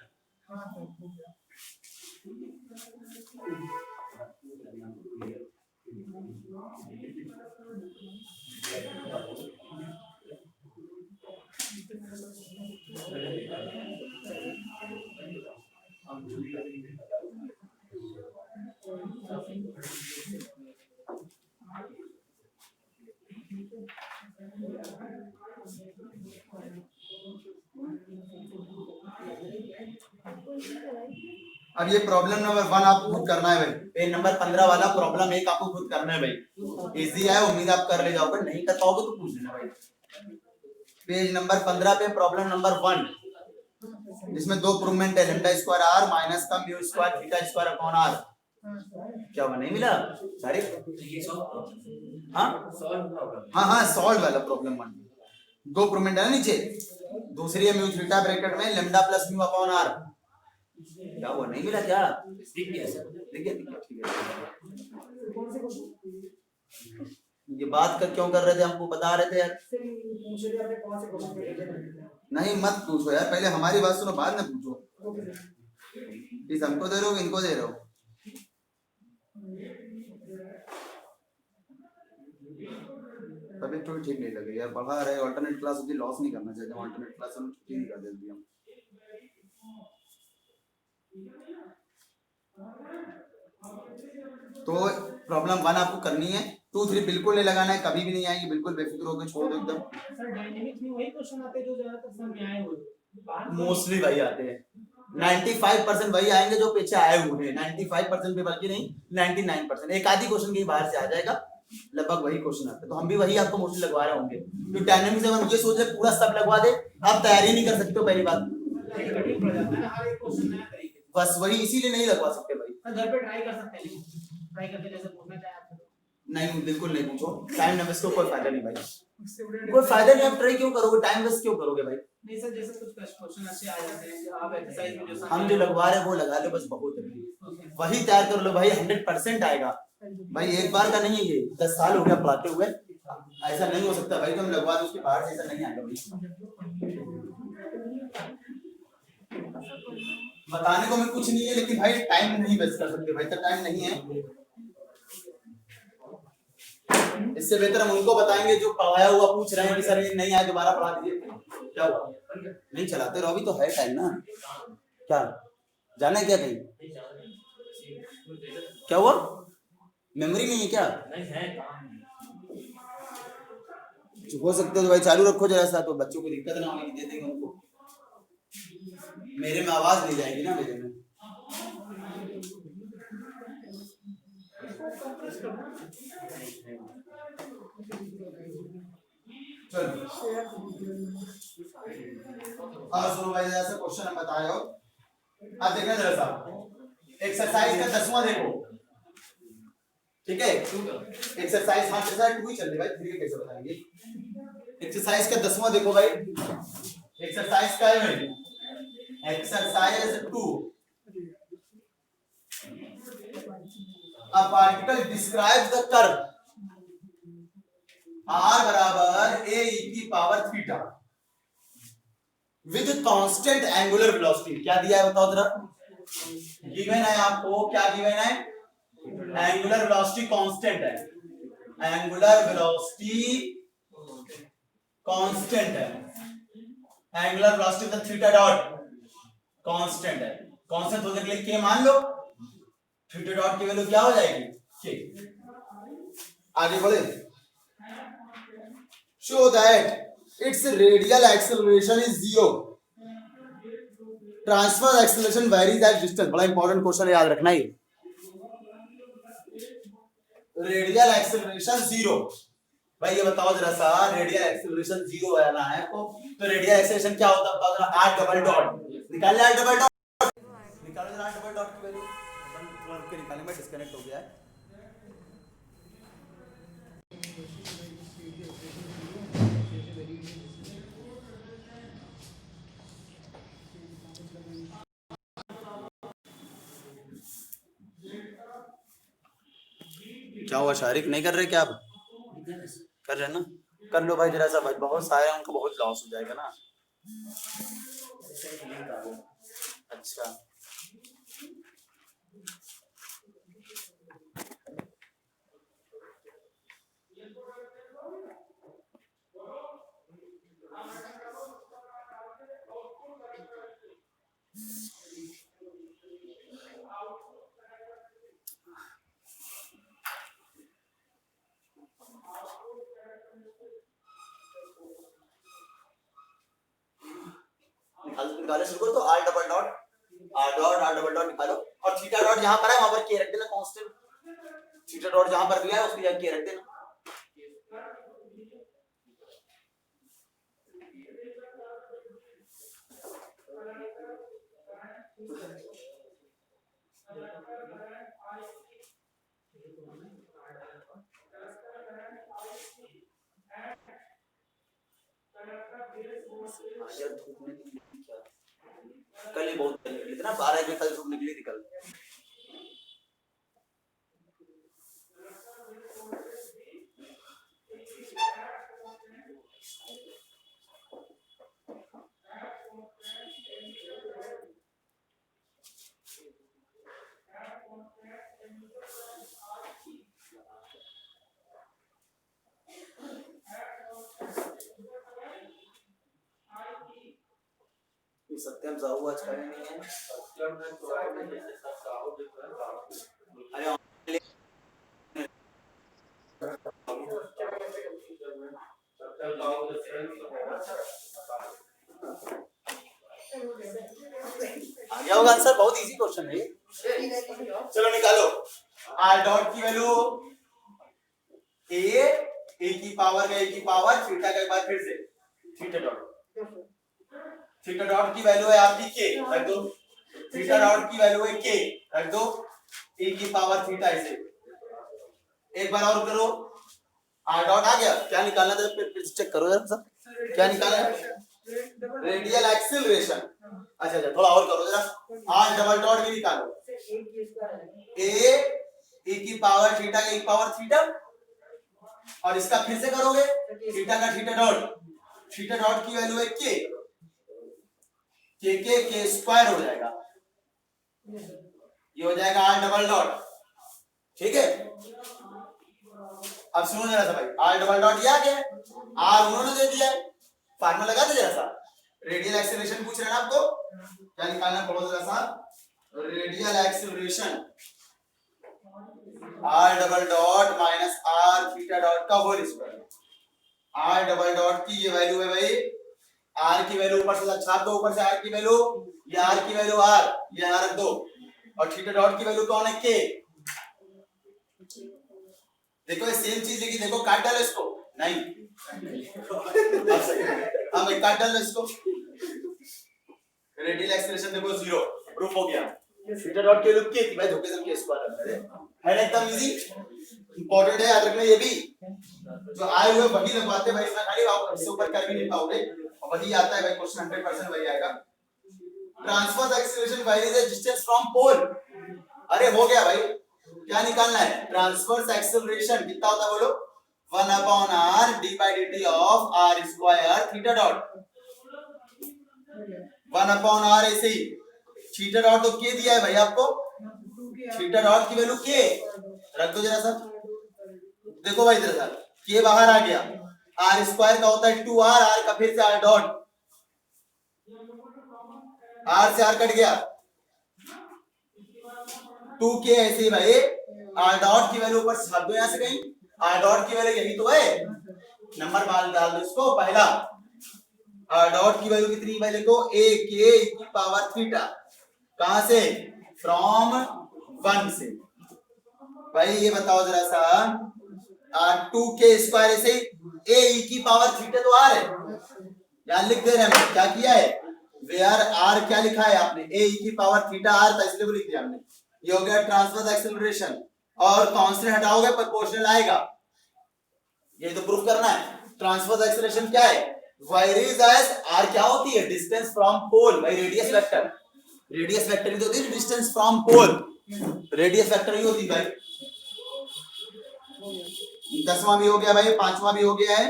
Speaker 1: अब ये प्रॉब्लम नंबर 1 आपको खुद करना है भाई, पेज नंबर 15 वाला प्रॉब्लम 1 आपको खुद करना है भाई, इजी है, उम्मीद आप कर ले जाओगे, नहीं कर पाओगे तो पूछ लेना भाई। पेज नंबर 15 पे प्रॉब्लम नंबर 1, जिसमें दो प्रूवमेंट है, लैम्डा स्क्वायर आर माइनस का mu square theta square upon r, क्या हुआ नहीं मिला सारे, हाँ सॉल्व वाला प्रॉब्लम 1, दो प्रूवमेंट है ना नीचे, दूसरी है म्यू थीटा ब्रैकेट में lambda plus mu upon r, क्या हुआ नहीं मिला, क्या दिख गया सर, दिख गया ठीक है, ये बात कर क्यों कर रहे थे, हमको बता रहे थे यार, नहीं मत पूछो यार, पहले हमारी बात सुनो बाद में पूछो, इस हमको दे रहे हो इनको दे रहे हो, तभी तो ठीक नहीं लगे यार, पढ़ा रहे, अल्टरनेट क्लास होती, लॉस नहीं करना चाहिए, अल्टरनेट क्लास हम छुट्टी नहीं कर देते हम। तो प्रॉब्लम 1 आपको करनी है, 2 3 बिल्कुल नहीं लगाना है, कभी भी नहीं आएगी, बिल्कुल बेफिक्र होकर छोड़ दो एकदम।
Speaker 3: सर डायनेमिक्स में वही क्वेश्चन आते हैं जो ज्यादातर सब में आए हुए,
Speaker 1: मोस्टली वही आते हैं, 95% वही आएंगे जो पीछे आए हुए हैं, 95% भी बल्कि नहीं 99%, एक आधी क्वेश्चन कहीं बाहर से आ जाएगा, लगभग वही क्वेश्चन आते हैं, तो हम भी वही आपको मोस्टली लगवा रहे होंगे, तो डायनेमिक्स में मुझे सोच ले पूरा सब लगवा दे, आप तैयारी नहीं कर सकते हो, पहली बात
Speaker 3: कठिन पड़ जाता है ना, हर एक क्वेश्चन नया तरीके से,
Speaker 1: बस वही इसीलिए नहीं लगवा सकते भाई,
Speaker 3: घर पे ट्राई कर सकते हैं, ट्राई करके जैसे पूछना चाहे आप,
Speaker 1: नहीं बिल्कुल नहीं पूछो, टाइम वेस्ट को कोई फायदा नहीं भाई, कोई फायदा नहीं, आप ट्राई क्यों करोगे, टाइम वेस्ट क्यों करोगे भाई,
Speaker 3: नहीं सर जैसे कुछ क्वेश्चन अच्छे आ जाते हैं, आप एक्सरसाइज में जो
Speaker 1: हम जो लगवा रहे हैं वो लगा लो बस, बहुत है, वही तैयार कर लो भाई, 100% आएगा भाई, एक बार का नहीं है ये, 10 साल हो गया पढ़ाते हुए, ऐसा नहीं हो सकता भाई, तुम लगवा दो उसके बाहर से ऐसा नहीं आएगा भाई, बताने को मैं कुछ नहीं है, लेकिन भाई टाइम नहीं वेस्ट कर सकते भाई, तो टाइम नहीं है, इससे बेहतर हम उनको बताएंगे जो पढ़ाया हुआ पूछ रहे हैं कि सर ये नहीं आया दोबारा पढ़ा दीजिए, क्या हुआ नहीं चलाते रहो, अभी तो है टाइम ना, क्या जाना है क्या कहीं, क्या हुआ मेमोरी नहीं है क्या, हो सकता है तो भाई चालू रखो जरा सा, तो बच्चों को दिक्कत ना होगी, दे देंगे उनको, मेरे में आवाज नहीं जाएगी ना, मेरे में चलो सुनो भाई, जैसा क्वेश्चन हम बता रहे हो, अब देखना जरा सा, एक्सरसाइज का 10वां देखो, ठीक है, एक्सरसाइज हाँ एक्सरसाइज 2 ही चल रही भाई, 3 कैसे बताएंगे, एक्सरसाइज का 10वां देखो भाई, एक्सरसाइज का है भाई, exercise 2। A particle describes the curve r बराबर a e की power theta with constant angular velocity. क्या दिया है बताओ जरा, गिवन है आपको, क्या गिवन है, एंगुलर वेलोसिटी कांस्टेंट है, एंगुलर वेलोसिटी कांस्टेंट है, angular velocity of theta dot constant है। कांस्टेंट होने के लिए के मान लो, थीटा डॉट की वैल्यू क्या हो जाएगी, के। आगे बढ़े, show that it's radial acceleration is 0, transfer acceleration varies at distance. बड़ा इंपॉर्टेंट क्वेश्चन है, याद रखना ही। रेडियल एक्सेलरेशन 0, भाई ये बताओ जरा सा, रेडियल एक्सेलरेशन 0 आना है तो रेडियल एक्सेलरेशन क्या होता है बताओ जरा, r डबल डॉट निकाल ले, r डबल डॉट निकालो जरा, r डबल डॉट की वैल्यू थोड़ा रुक के निकालने में डिस्कनेक्ट हो गया है। क्या हुआ शारिक, नहीं कर रहे क्या आप, कर रहे ना, कर लो भाई जरा सा, भाई बहुत सारे उनको बहुत लॉस हो जाएगा ना। अच्छा निकाले शुरू करो तो r double dot r double dot निकालो, और थीटा डॉट जहां पर है वहां पर के रख देना कांस्टेंट, थीटा डॉट जहां पर भी है उसकी जगह के रख देना। यार धूप निकली क्या, कल ही बहुत निकली थी ना, 12 बजे कल धूप निकली थी कल। सत्यम साहू आज खड़े नहीं है, अरे आ गया होगा आंसर, बहुत इजी क्वेश्चन है ये। चलो निकालो, r डॉट की वैल्यू a की पावर थीटा का एक बार फिर से, थीटा डॉट की वैल्यू है आपकी k, रख दो, थीटा डॉट की वैल्यू है k, रख दो, a की पावर थीटा इसे एक बार और करो, r डॉट आ गया, क्या निकालना था फिर चेक करो जरा सा, क्या निकालना है, रेडियल एक्सेलरेशन। अच्छा थोड़ा और करो जरा, r डबल डॉट भी निकालो, a की पावर थीटा का एक पावर थीटा, और इसका फिर से करोगे थीटा का थीटा डॉट की वैल्यू है k, के स्क्वायर हो जाएगा, ये हो जाएगा r डबल डॉट, ठीक है। अब सुनो जरा सा भाई, r डबल डॉट ये आ गया, r उन्होंने दे दिया है, फार्मूला लगा दे जरा सा, रेडियल एक्सेलरेशन पूछ रहे हैं ना आपको, क्या निकालना पड़ो जरा सा, radial acceleration r double dot minus r theta dot का whole square, r double dot की ये वैल्यू है भाई, r की वैल्यू ऊपर से छाप दो, ऊपर से r की वैल्यू, ये r की वैल्यू r, ये r रख दो, और थीटा डॉट की वैल्यू कौन है, k। देखो ये सेम चीज लिखी, देखो काट डालो इसको, नहीं अब मैं काट डालो इसको, रेडियल एक्सेलरेशन देखो 0, प्रूफ हो गया, थीटा डॉट की वैल्यू k थी भाई, धोखे से k स्क्वायर है ना, एकदम इजी, इंपॉर्टेंट है, याद रखना ये भी, जो आए हुए वही लगवाते भाई, इसमें खाली आप इससे ऊपर कर भी नहीं पाओगे। वही आता है भाई क्वेश्चन, 100% वही आएगा। Transfer acceleration varies the distance from pole. अरे हो गया भाई, क्या निकालना है? ट्रांसफर एक्सीलरेशन कितना होता है बोलो? 1/r d/dt of r square theta dot. 1/r ऐसे ही, थीटा डॉट तो के दिया है भाई आपको, थीटा डॉट की वैल्यू के रख दो जरा सा। देखो भाई जरा सा, के बाहर आ गया, आर स्क्वायर का होता है 2r, r का फिर से r डॉट, r से r कट गया 2k। ऐसे ही भाई r डॉट की वैल्यू ऊपर छाप दो, यहां से कहीं r डॉट की वैल्यू यही तो है, नंबर बाल डाल दो इसको। पहला r डॉट की वैल्यू कितनी भाई देखो, a k की पावर थीटा, कहां से? फ्रॉम 1 से। भाई ये बताओ जरा सा, 2k स्क्वायर ऐसे a e की पावर थीटा तो r है, यहां लिख दे रहे हैं क्या किया है, वेयर r क्या लिखा है आपने, a e की पावर थीटा r था इसलिए वो लिख दिया हमने। ये हो गया ट्रांसवर्स एक्सीलरेशन, और कांस्टेंट हटाओगे प्रोपोर्शनल आएगा, ये तो प्रूफ करना है। ट्रांसवर्स एक्सीलरेशन क्या है? वेरीज एज r क्या होती है? डिस्टेंस फ्रॉम पोल भाई, रेडियस वेक्टर, रेडियस वेक्टर ही तो होती है distance from pole, radius vector ही होती है भाई। 10वां भी हो गया भाई, 5वां भी हो गया है।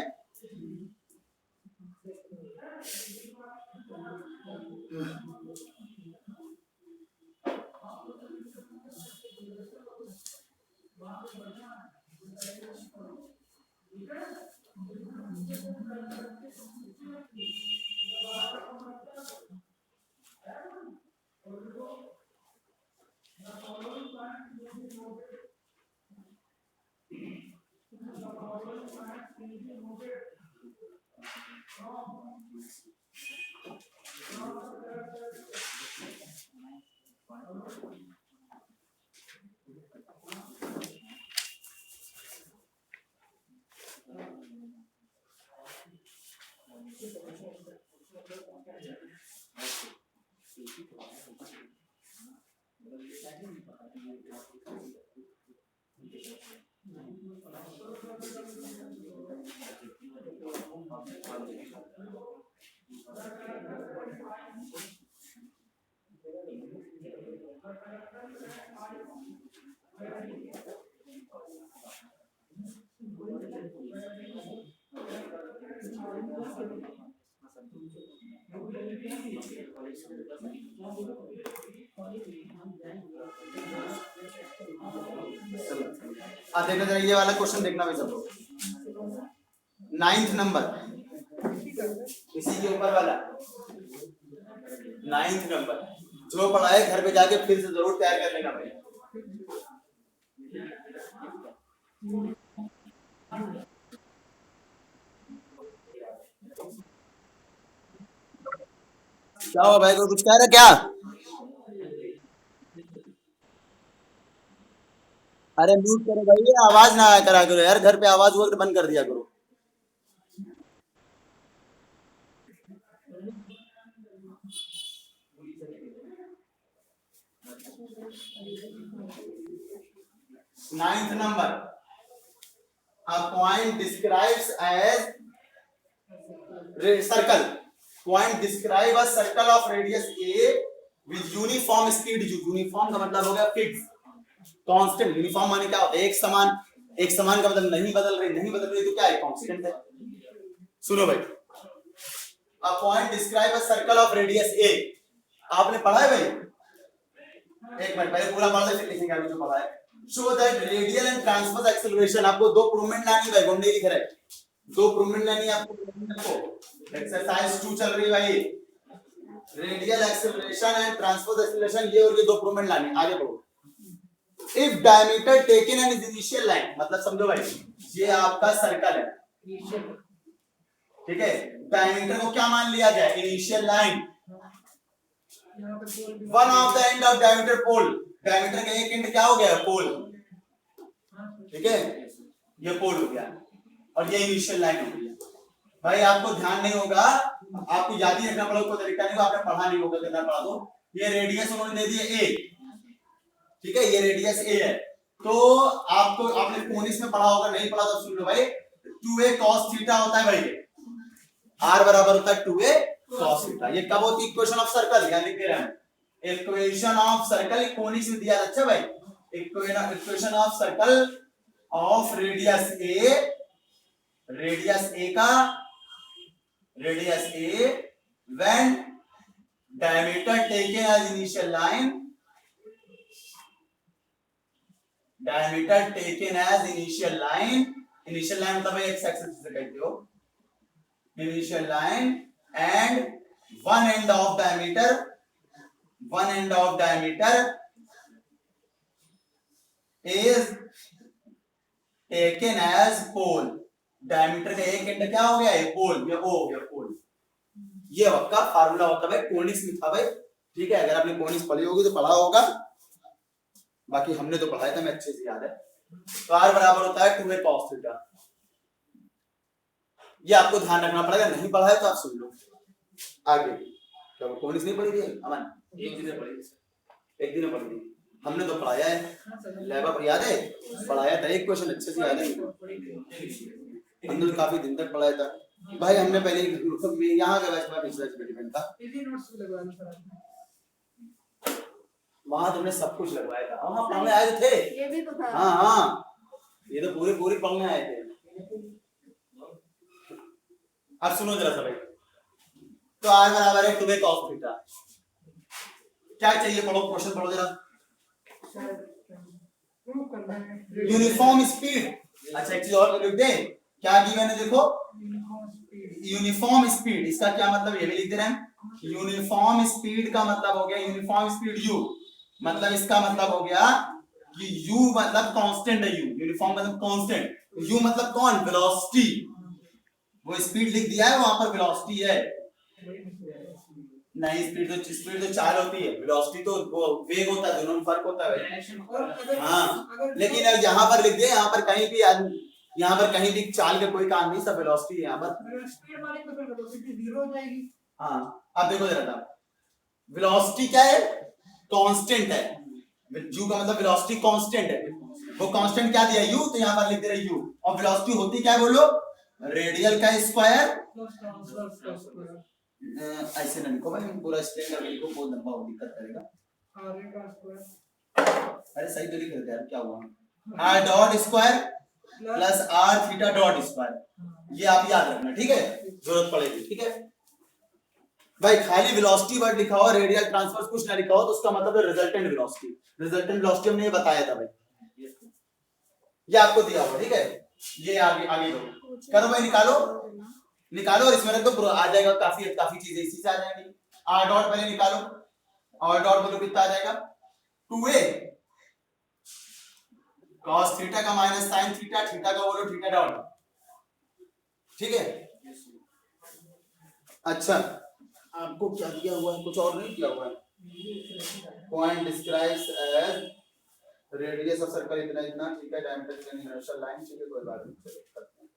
Speaker 1: अब देखो जरा ये वाला क्वेश्चन देखना भाई सब लोग, 9th नंबर, इसी के ऊपर वाला 9th नंबर, जो पढ़ा है घर पे जाके फिर से जरूर तैयार कर लेना भाई। क्या हुआ भाई, को कुछ कह रहा क्या? अरे म्यूट करो भाई, ये आवाज ना आया करा करो यार, घर पे आवाज वक्त बंद कर दिया करो। Ninth number, a point describes as circle, point describe a circle of radius a with uniform speed u। Uniform का मतलब हो गया फिक्स, कांस्टेंट। यूनिफॉर्म माने क्या होता है? एक समान, एक समान का मतलब नहीं बदल रही, नहीं बदल रही तो क्या है? कांस्टेंट है। सुनो भाई, a point describe a circle of radius a, आपने पढ़ा है भाई? एक मिनट पहले पूरा पढ़ ले फिर लिखेंगे अभी जो पढ़ा है। Show that radial and transverse acceleration, आपको दो प्रूवमेंट लानी भाई, गोंडे लिख रहा है, दो प्रूवमेंट लानी है आपको। एक्सरसाइज 2 चल रही है भाई, radial acceleration and transverse acceleration, ये और ये दो प्रूवमेंट लाने। आगे बढ़ो। If diameter taken and initial line, मतलब समझो भाई ये आपका सर्कल है, ठीक है, डायमीटर को क्या मान लिया जाए? Initial line, one of the end of diameter pole, diameter का एक एंड क्या हो गया? पोल, ठीक है, ये पोल हो गया और ये इनिशियल लाइन हो गया। भाई आपको ध्यान नहीं होगा, आपको याद ही रखना पड़ेगा, कोई तरीका नहीं होगा, आपने पढ़ा नहीं होगा, कितना पढ़ा दो। ये रेडियस उन्होंने दे दिया a, ठीक है, ये रेडियस a है, तो आपको, आपने कोनिस में पढ़ा होगा, नहीं पढ़ा तो सुन लो भाई, 2a cos थीटा होता है भाई, r बराबर होता है 2a cos थीटा। ये कब होती है इक्वेशन ऑफ सर्कल, यहाँ लिख दे रहे हैं इक्वेशन ऑफ सर्कल, कोनिक में दिया था। अच्छा भाई, equation of circle of radius a when diameter taken as initial line, initial line मतलब x एक्सिस से कहते हो, initial line and one end of diameter is taken as pole। Diameter का एक एंड क्या हो गया है पोल, ये ओ हो गया पोल। ये आपका फार्मूला होता है भाई, कोनिक्स में था भाई, ठीक है। अगर आपने कोनिक्स पढ़ी होगी तो पढ़ा होगा, बाकी हमने तो पढ़ाया था, मैं अच्छे से याद है। तो r बराबर होता है 2a cos थीटा। ये आपको ध्यान रखना पड़ेगा, नहीं पढ़ा है तो आप सुन लो आगे। क्या कोनिक्स नहीं पढ़ी थी अमन? एक दिन में पढ़ी थी, हमने तो पढ़ाया है, लैब पर याद है, पढ़ाया था, एक क्वेश्चन अच्छे से याद है, हमने तो काफी दिन तक पढ़ाया था भाई। हमने पहले यहाँ का बैच में पिछला एक्सपेरिमेंट था, वहां तुमने सब कुछ लगवाया था, वहां पढ़ने आए थे,
Speaker 4: ये भी तो था।
Speaker 1: हाँ ये तो पूरी पढ़ने आए थे। अब सुनो जरा सा भाई, तो r बराबर है 2a cos थीटा। क्या चाहिए, पढ़ो क्वेश्चन पढ़ो जरा। यूनिफॉर्म स्पीड, अच्छा एक चीज और लिख दे, क्या गिवन है देखो, यूनिफॉर्म स्पीड, इसका क्या मतलब ये भी लिख दे रहे हैं। यूनिफॉर्म स्पीड का मतलब हो गया, यूनिफॉर्म स्पीड u, मतलब इसका मतलब हो गया कि u मतलब कांस्टेंट है, यूनिफॉर्म मतलब कांस्टेंट, u मतलब कौन, वेलोसिटी। वो स्पीड लिख दिया है, वहां पर वेलोसिटी है नहीं, स्पीड तो चाल होती है, वेलोसिटी तो वो वेग होता है, दोनों में फर्क होता है। हाँ लेकिन अब यहाँ पर लिख दिया, यहाँ पर कहीं भी चाल का कोई काम नहीं, सब वेलोसिटी है यहाँ पर।
Speaker 2: स्पीड माने तो फिर वेलोसिटी 0 हो जाएगी।
Speaker 1: हाँ अब देखो जरा, वेलोसिटी क्या है, कांस्टेंट है, u का मतलब वेलोसिटी कांस्टेंट है, वो कांस्टेंट क्या दिया u, तो यहाँ पर लिख दे रहे u, और वेलोसिटी होती क्या है बोलो, रेडियल का स्क्वायर, ऐसे ना लिखो भाई, पूरा स्टैंडर्ड लिखो, बहुत लंबा हो दिक्कत करेगा। अरे सही तो लिख रहे थे यार, क्या हुआ, r dot square plus r theta dot square, ये आप याद रखना, ठीक है, जरूरत पड़ेगी, ठीक है भाई। खाली वेलोसिटी वर्ड लिखा हो, रेडियल ट्रांसवर्स कुछ ना लिखा हो, तो उसका मतलब है रिजल्टेंट वेलोसिटी। रिजल्टेंट वेलोसिटी हमने ये बताया था भाई, ये आपको दिया हुआ, ठीक है। ये आगे दो, करो भाई, निकालो और इसमें तो आ जाएगा, काफी चीजें इसी से आ जाएंगी। r डॉट पहले निकालो, r डॉट बोलो कितना आ जाएगा, 2a cos थीटा का माइनस sin थीटा, थीटा का बोलो थीटा डॉट, ठीक है। अच्छा आपको क्या दिया हुआ है, कुछ और नहीं दिया हुआ है। Point describes as radius of circle इतना, ठीक है, डायमीटर इन यूनिवर्सल लाइन, ठीक है, कोई बात नहीं, चलो करते हैं।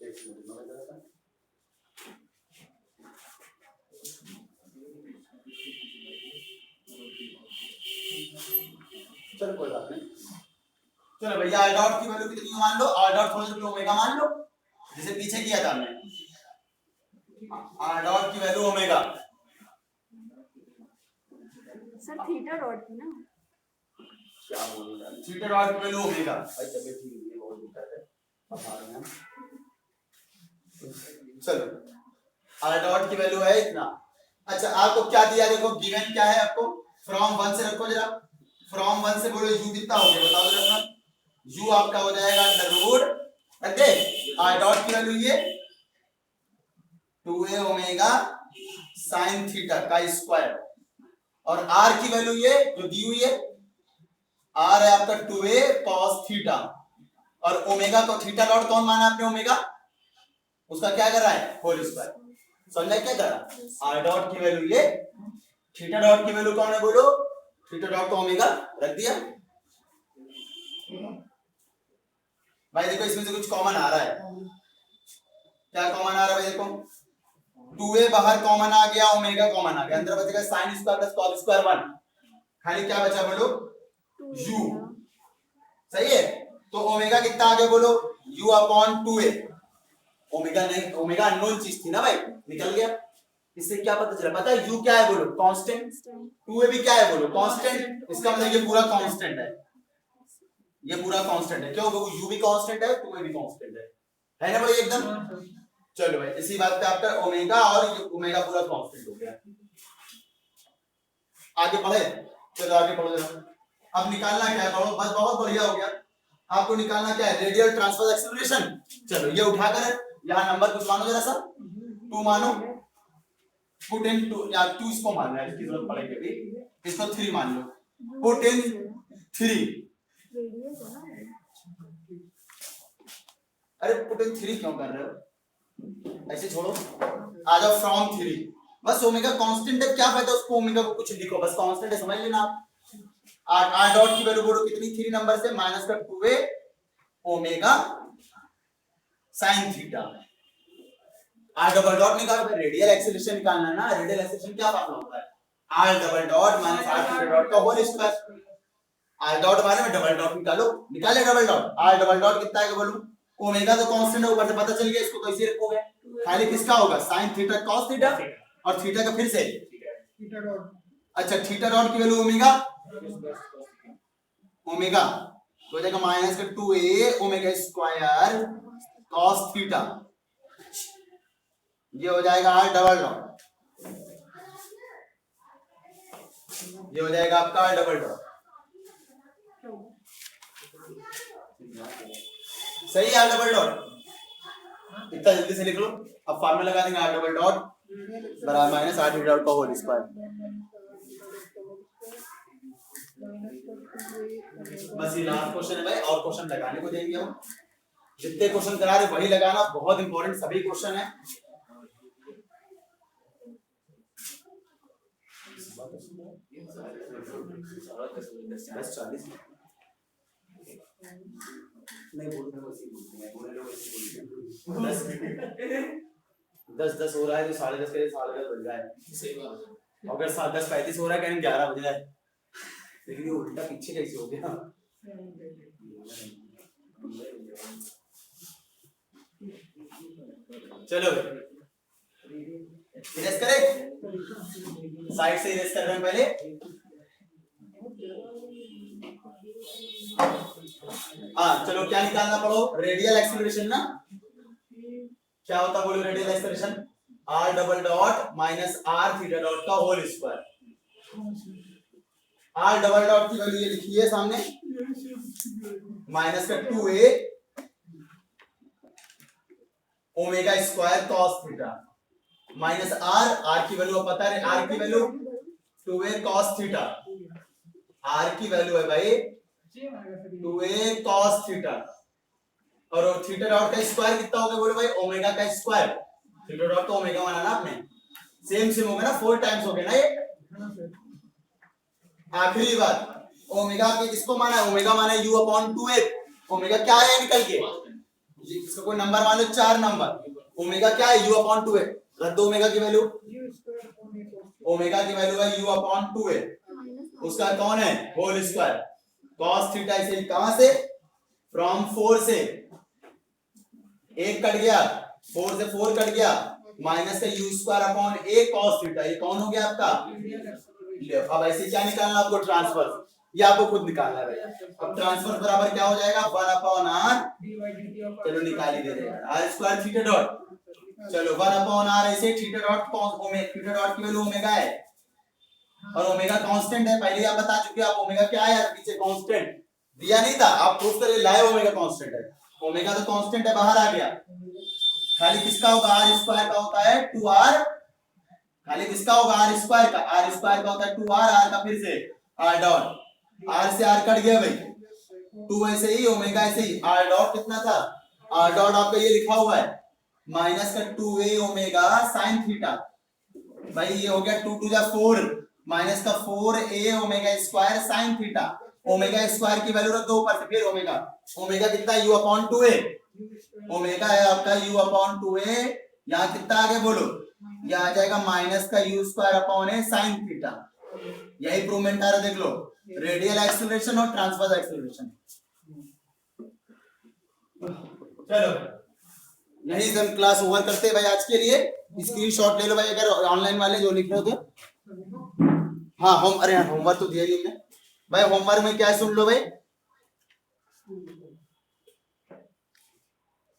Speaker 1: एक मिनट में जरा सा, चलो कोई बात नहीं, चलो भैया r डॉट की वैल्यू कितनी मान लो, r डॉट थोड़ा सा ओमेगा मान लो, जैसे पीछे किया था हमने, r डॉट की value omega.
Speaker 4: Sir theta dot थी ना,
Speaker 1: क्या बोल रहा है, थीटा डॉट की वैल्यू ओमेगा। भाई तबीयत ठीक नहीं है, बहुत दिक्कत है, अब आ रहे हैं। चलो r डॉट की वैल्यू है इतना। अच्छा आपको क्या दिया, देखो गिवन क्या है आपको, फ्रॉम 1 से रखो जरा, फ्रॉम 1 से बोलो u कितना हो गया, बताओ जरा, u आपका हो जाएगा अंडर रूट, रख दे, r डॉट की वैल्यू ये 2a ओमेगा sin थीटा का स्क्वायर, और r की वैल्यू ये जो दी हुई है, r है आपका 2a cos थीटा, और ओमेगा को थीटा डॉट कौन माना आपने, ओमेगा उसका क्या कर रहा है, होल स्क्वायर, समझ क्या कर रहा, r डॉट की वैल्यू ये, थीटा डॉट की वैल्यू कौन है बोलो, थीटा डॉट को ओमेगा रख दिया। भाई देखो इसमें से कुछ कॉमन आ रहा है, क्या कॉमन आ रहा है भाई, देखो 2a बाहर कॉमन आ गया, ओमेगा कॉमन आ गया, अंदर बचेगा sin square plus cos square 1, खाली क्या बचा बोलो, u, सही है। तो ओमेगा कितना आगे बोलो u अपॉन 2a। ओमेगा नहीं, ओमेगा अननोन चीज थी ना भाई, निकल गया। इससे क्या पता चला, पता है u क्या है बोलो कांस्टेंट, 2a भी क्या है बोलो कांस्टेंट। इसका मतलब ये पूरा कांस्टेंट है, ये पूरा कांस्टेंट है। क्यों, क्योंकि u भी कांस्टेंट है 2a भी कांस्टेंट है ना भाई एकदम। चलो भाई इसी बात पे आपका ओमेगा और ये ओमेगा पूरा कांस्टेंट हो गया। आगे बढ़े, चलो आगे बढ़ो जरा। अब निकालना क्या है, पढ़ो बस, बहुत बढ़िया हो गया। आपको निकालना क्या है, रेडियल ट्रांसवर्स एक्सेलरेशन। चलो ये उठाकर यहाँ नंबर कुछ मानो जरा सा, 2 मानो, पुट इन 2 या 2 इसको मानना है, इसकी जरूरत पड़ेगी अभी, इसको 3 मान लो, पुट इन 3।
Speaker 4: रेडियस है ना।
Speaker 1: अरे पुट इन 3 क्यों कर रहे हो, ऐसे छोड़ो, आ जाओ फ्रॉम 3। बस ओमेगा कांस्टेंट है, क्या फायदा उसको ओमेगा को कुछ लिखो, बस कांस्टेंट है समझ लेना आप। आर डॉट की वैल्यू बोलो कितनी, 3 नंबर से माइनस का 2a omega sine theta. R double dot निकालो भाई, रेडियल एक्सेलरेशन निकालना है ना। रेडियल एक्सेलरेशन क्या फार्मूला होता है, r double dot minus are theta dot का होल स्क्वायर। आर डॉट बारे में डबल डॉट निकालो, निकाले double dot. R double dot कितना है बोलो, ओमेगा तो कांस्टेंट है, ऊपर से पता चल गया, इसको तो इसे रखोगे, खाली किसका होगा साइन थीटा कॉस थीटा, और थीटा का फिर से
Speaker 2: थीटा डॉट।
Speaker 1: अच्छा थीटा डॉट की वैल्यू ओमेगा, ओमेगा तो हो जाएगा माइनस का 2a omega square cos theta, ये हो जाएगा आर डबल डॉट, ये हो जाएगा आपका आर डबल डॉट। सही है आर डबल डॉट, इतना जल्दी से लिख लो। अब फार्मूला लगा देंगे, आर डबल डॉट बराबर माइनस आर थीटा डॉट का होल स्क्वायर। बस ये लास्ट क्वेश्चन है भाई, और क्वेश्चन लगाने को देंगे हम, जितने क्वेश्चन करा रहे वही लगाना, बहुत इंपॉर्टेंट सभी क्वेश्चन है। बस 40 नहीं बोलते, दस हो रहा है तो 10:30 के 10:30 बज रहा है। अगर 10:35 हो रहा है कहीं 11 बज रहा है, लेकिन ये उल्टा पीछे कैसे हो गया। चलो इरेज करें, साइड से इरेज कर रहे हैं पहले। हाँ चलो क्या निकालना पड़ो, रेडियल एक्सेलरेशन ना, क्या होता बोलो radial acceleration, R double dot minus are theta dot का whole square. R double dot की वैल्यू ये लिखी है सामने, माइनस का 2a omega square cos theta minus R की वैल्यू पता है, आर की value 2a cos theta, R की वैल्यू है भाई 2a cos थीटा, और थीटा डॉट का स्क्वायर कितना होगा बोलो भाई, ओमेगा का स्क्वायर। थीटा डॉट तो ओमेगा माना ना आपने, सेम होगा ना, 4 टाइम्स हो गया ना ये। आखिरी बात, ओमेगा के किसको माना है, ओमेगा माना है u अपॉन 2a। ओमेगा क्या है निकल के, इसका कोई नंबर मान लो 4 नंबर, ओमेगा क्या है u अपॉन 2a, रद्द ओमेगा की वैल्यू, ओमेगा की वैल्यू है u अपॉन 2a, उसका कौन है होल स्क्वायर cos थीटा। इसे कहां से, फ्रॉम 4 से, एक कट गया, 4 से 4 कट गया, माइनस का u square upon a cos theta, ये कौन हो गया आपका। अब ऐसे क्या निकालना आपको, ट्रांसफर, ये आपको खुद निकालना है भाई। अब ट्रांसफर बराबर क्या हो जाएगा, 1 अपॉन r, चलो निकाल ही दे रहे हैं, r स्क्वायर थीटा डॉट, चलो 1 अपॉन r, ऐसे थीटा डॉट थीटा डॉट की वैल्यू ओमेगा है, और ओमेगा कांस्टेंट है, पहले आप बता चुके, आप ओमेगा क्या है पीछे कांस्टेंट दिया नहीं था, आप प्रूफ करके लाए ओमेगा कांस्टेंट है, ओमेगा तो कांस्टेंट है, बाहर आ गया, खाली किसका होगा आर स्क्वायर का होता है 2r, खाली किसका होगा आर स्क्वायर का, आर स्क्वायर का होता है 2r, आर का फिर से आर डॉट, आर से आर कट गया भाई, 2 ऐसे ही ओमेगा ऐसे ही, आर डॉट कितना था, आर डॉट आपका ये लिखा हुआ है माइनस का 2a ओमेगा साइन थीटा, भाई ये हो गया 2 टू जा 4 माइनस का 4a omega square sine theta, omega square की वैल्यू रख दो ऊपर से, फिर ओमेगा, ओमेगा कितना u अपॉन 2a, ओमेगा है आपका u अपॉन 2a, यहाँ कितना आगे बोलो, ये आ जाएगा माइनस का u square upon a sine theta. यही प्रूवमेंट आ रहा देख लो, रेडियल एक्सेलरेशन और ट्रांसवर्स एक्सेलरेशन। चलो नहीं हम क्लास ओवर करते भाई आज के लिए। स्क्रीनशॉट ले लो भाई अगर ऑनलाइन वाले जो लिख रहे हो तो। हाँ होमवर्क तो दिया ही हमने भाई। होमवर्क में क्या है सुन लो भाई।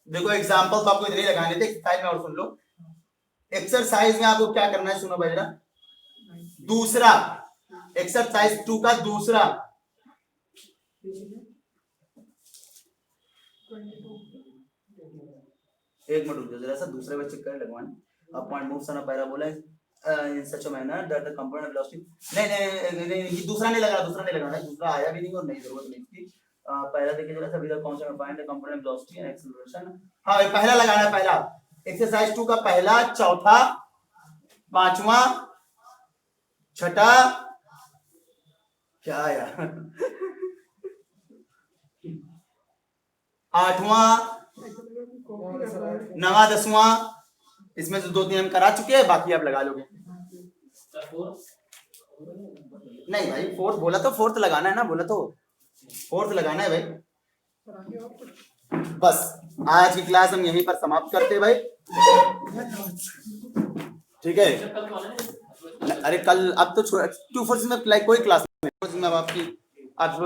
Speaker 1: देखो एग्जांपल तो आपको इतने लगाने थे, एक्सरसाइज में और सुन लो। एक्सरसाइज में आपको क्या करना है सुनो भाई जरा। दूसरा एक्सरसाइज 2 का दूसरा एक मिनट रुक जाओ जरा सा, दूसरे बच्चे कर लगवाने। अब point moves on a parabola in such a manner that the component velocity नहीं ये दूसरा नहीं लगा, दूसरा आया भी नहीं और नहीं जरूरत नहीं इसकी। पहला देखिए जरा सा with constant find the component velocity and acceleration. हां ये पहला लगाना है, पहला एक्सरसाइज 2 का पहला, चौथा, पांचवा, छठा क्या यार आठवां, नवा, 10वां। इसमें से 2-3 हम करा चुके हैं, बाकी आप लगा लोगे। नहीं भाई फोर्थ बोला तो फोर्थ लगाना है ना, बोला तो फोर्थ लगाना है भाई। बस आज की क्लास हम यहीं पर समाप्त करते हैं भाई, ठीक है। अरे कल अब तो 2-4 में कोई क्लास नहीं, अब आपकी आप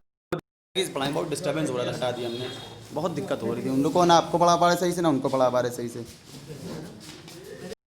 Speaker 1: पढ़ाई बहुत डिस्टर्बेंस हो रहा था, हटा दिया हमने। बहुत दिक्कत हो रही थी उन लोगों को, ना आपको पढ़ा पा रहे सही से ना उनको पढ़ा पा रहे सही से।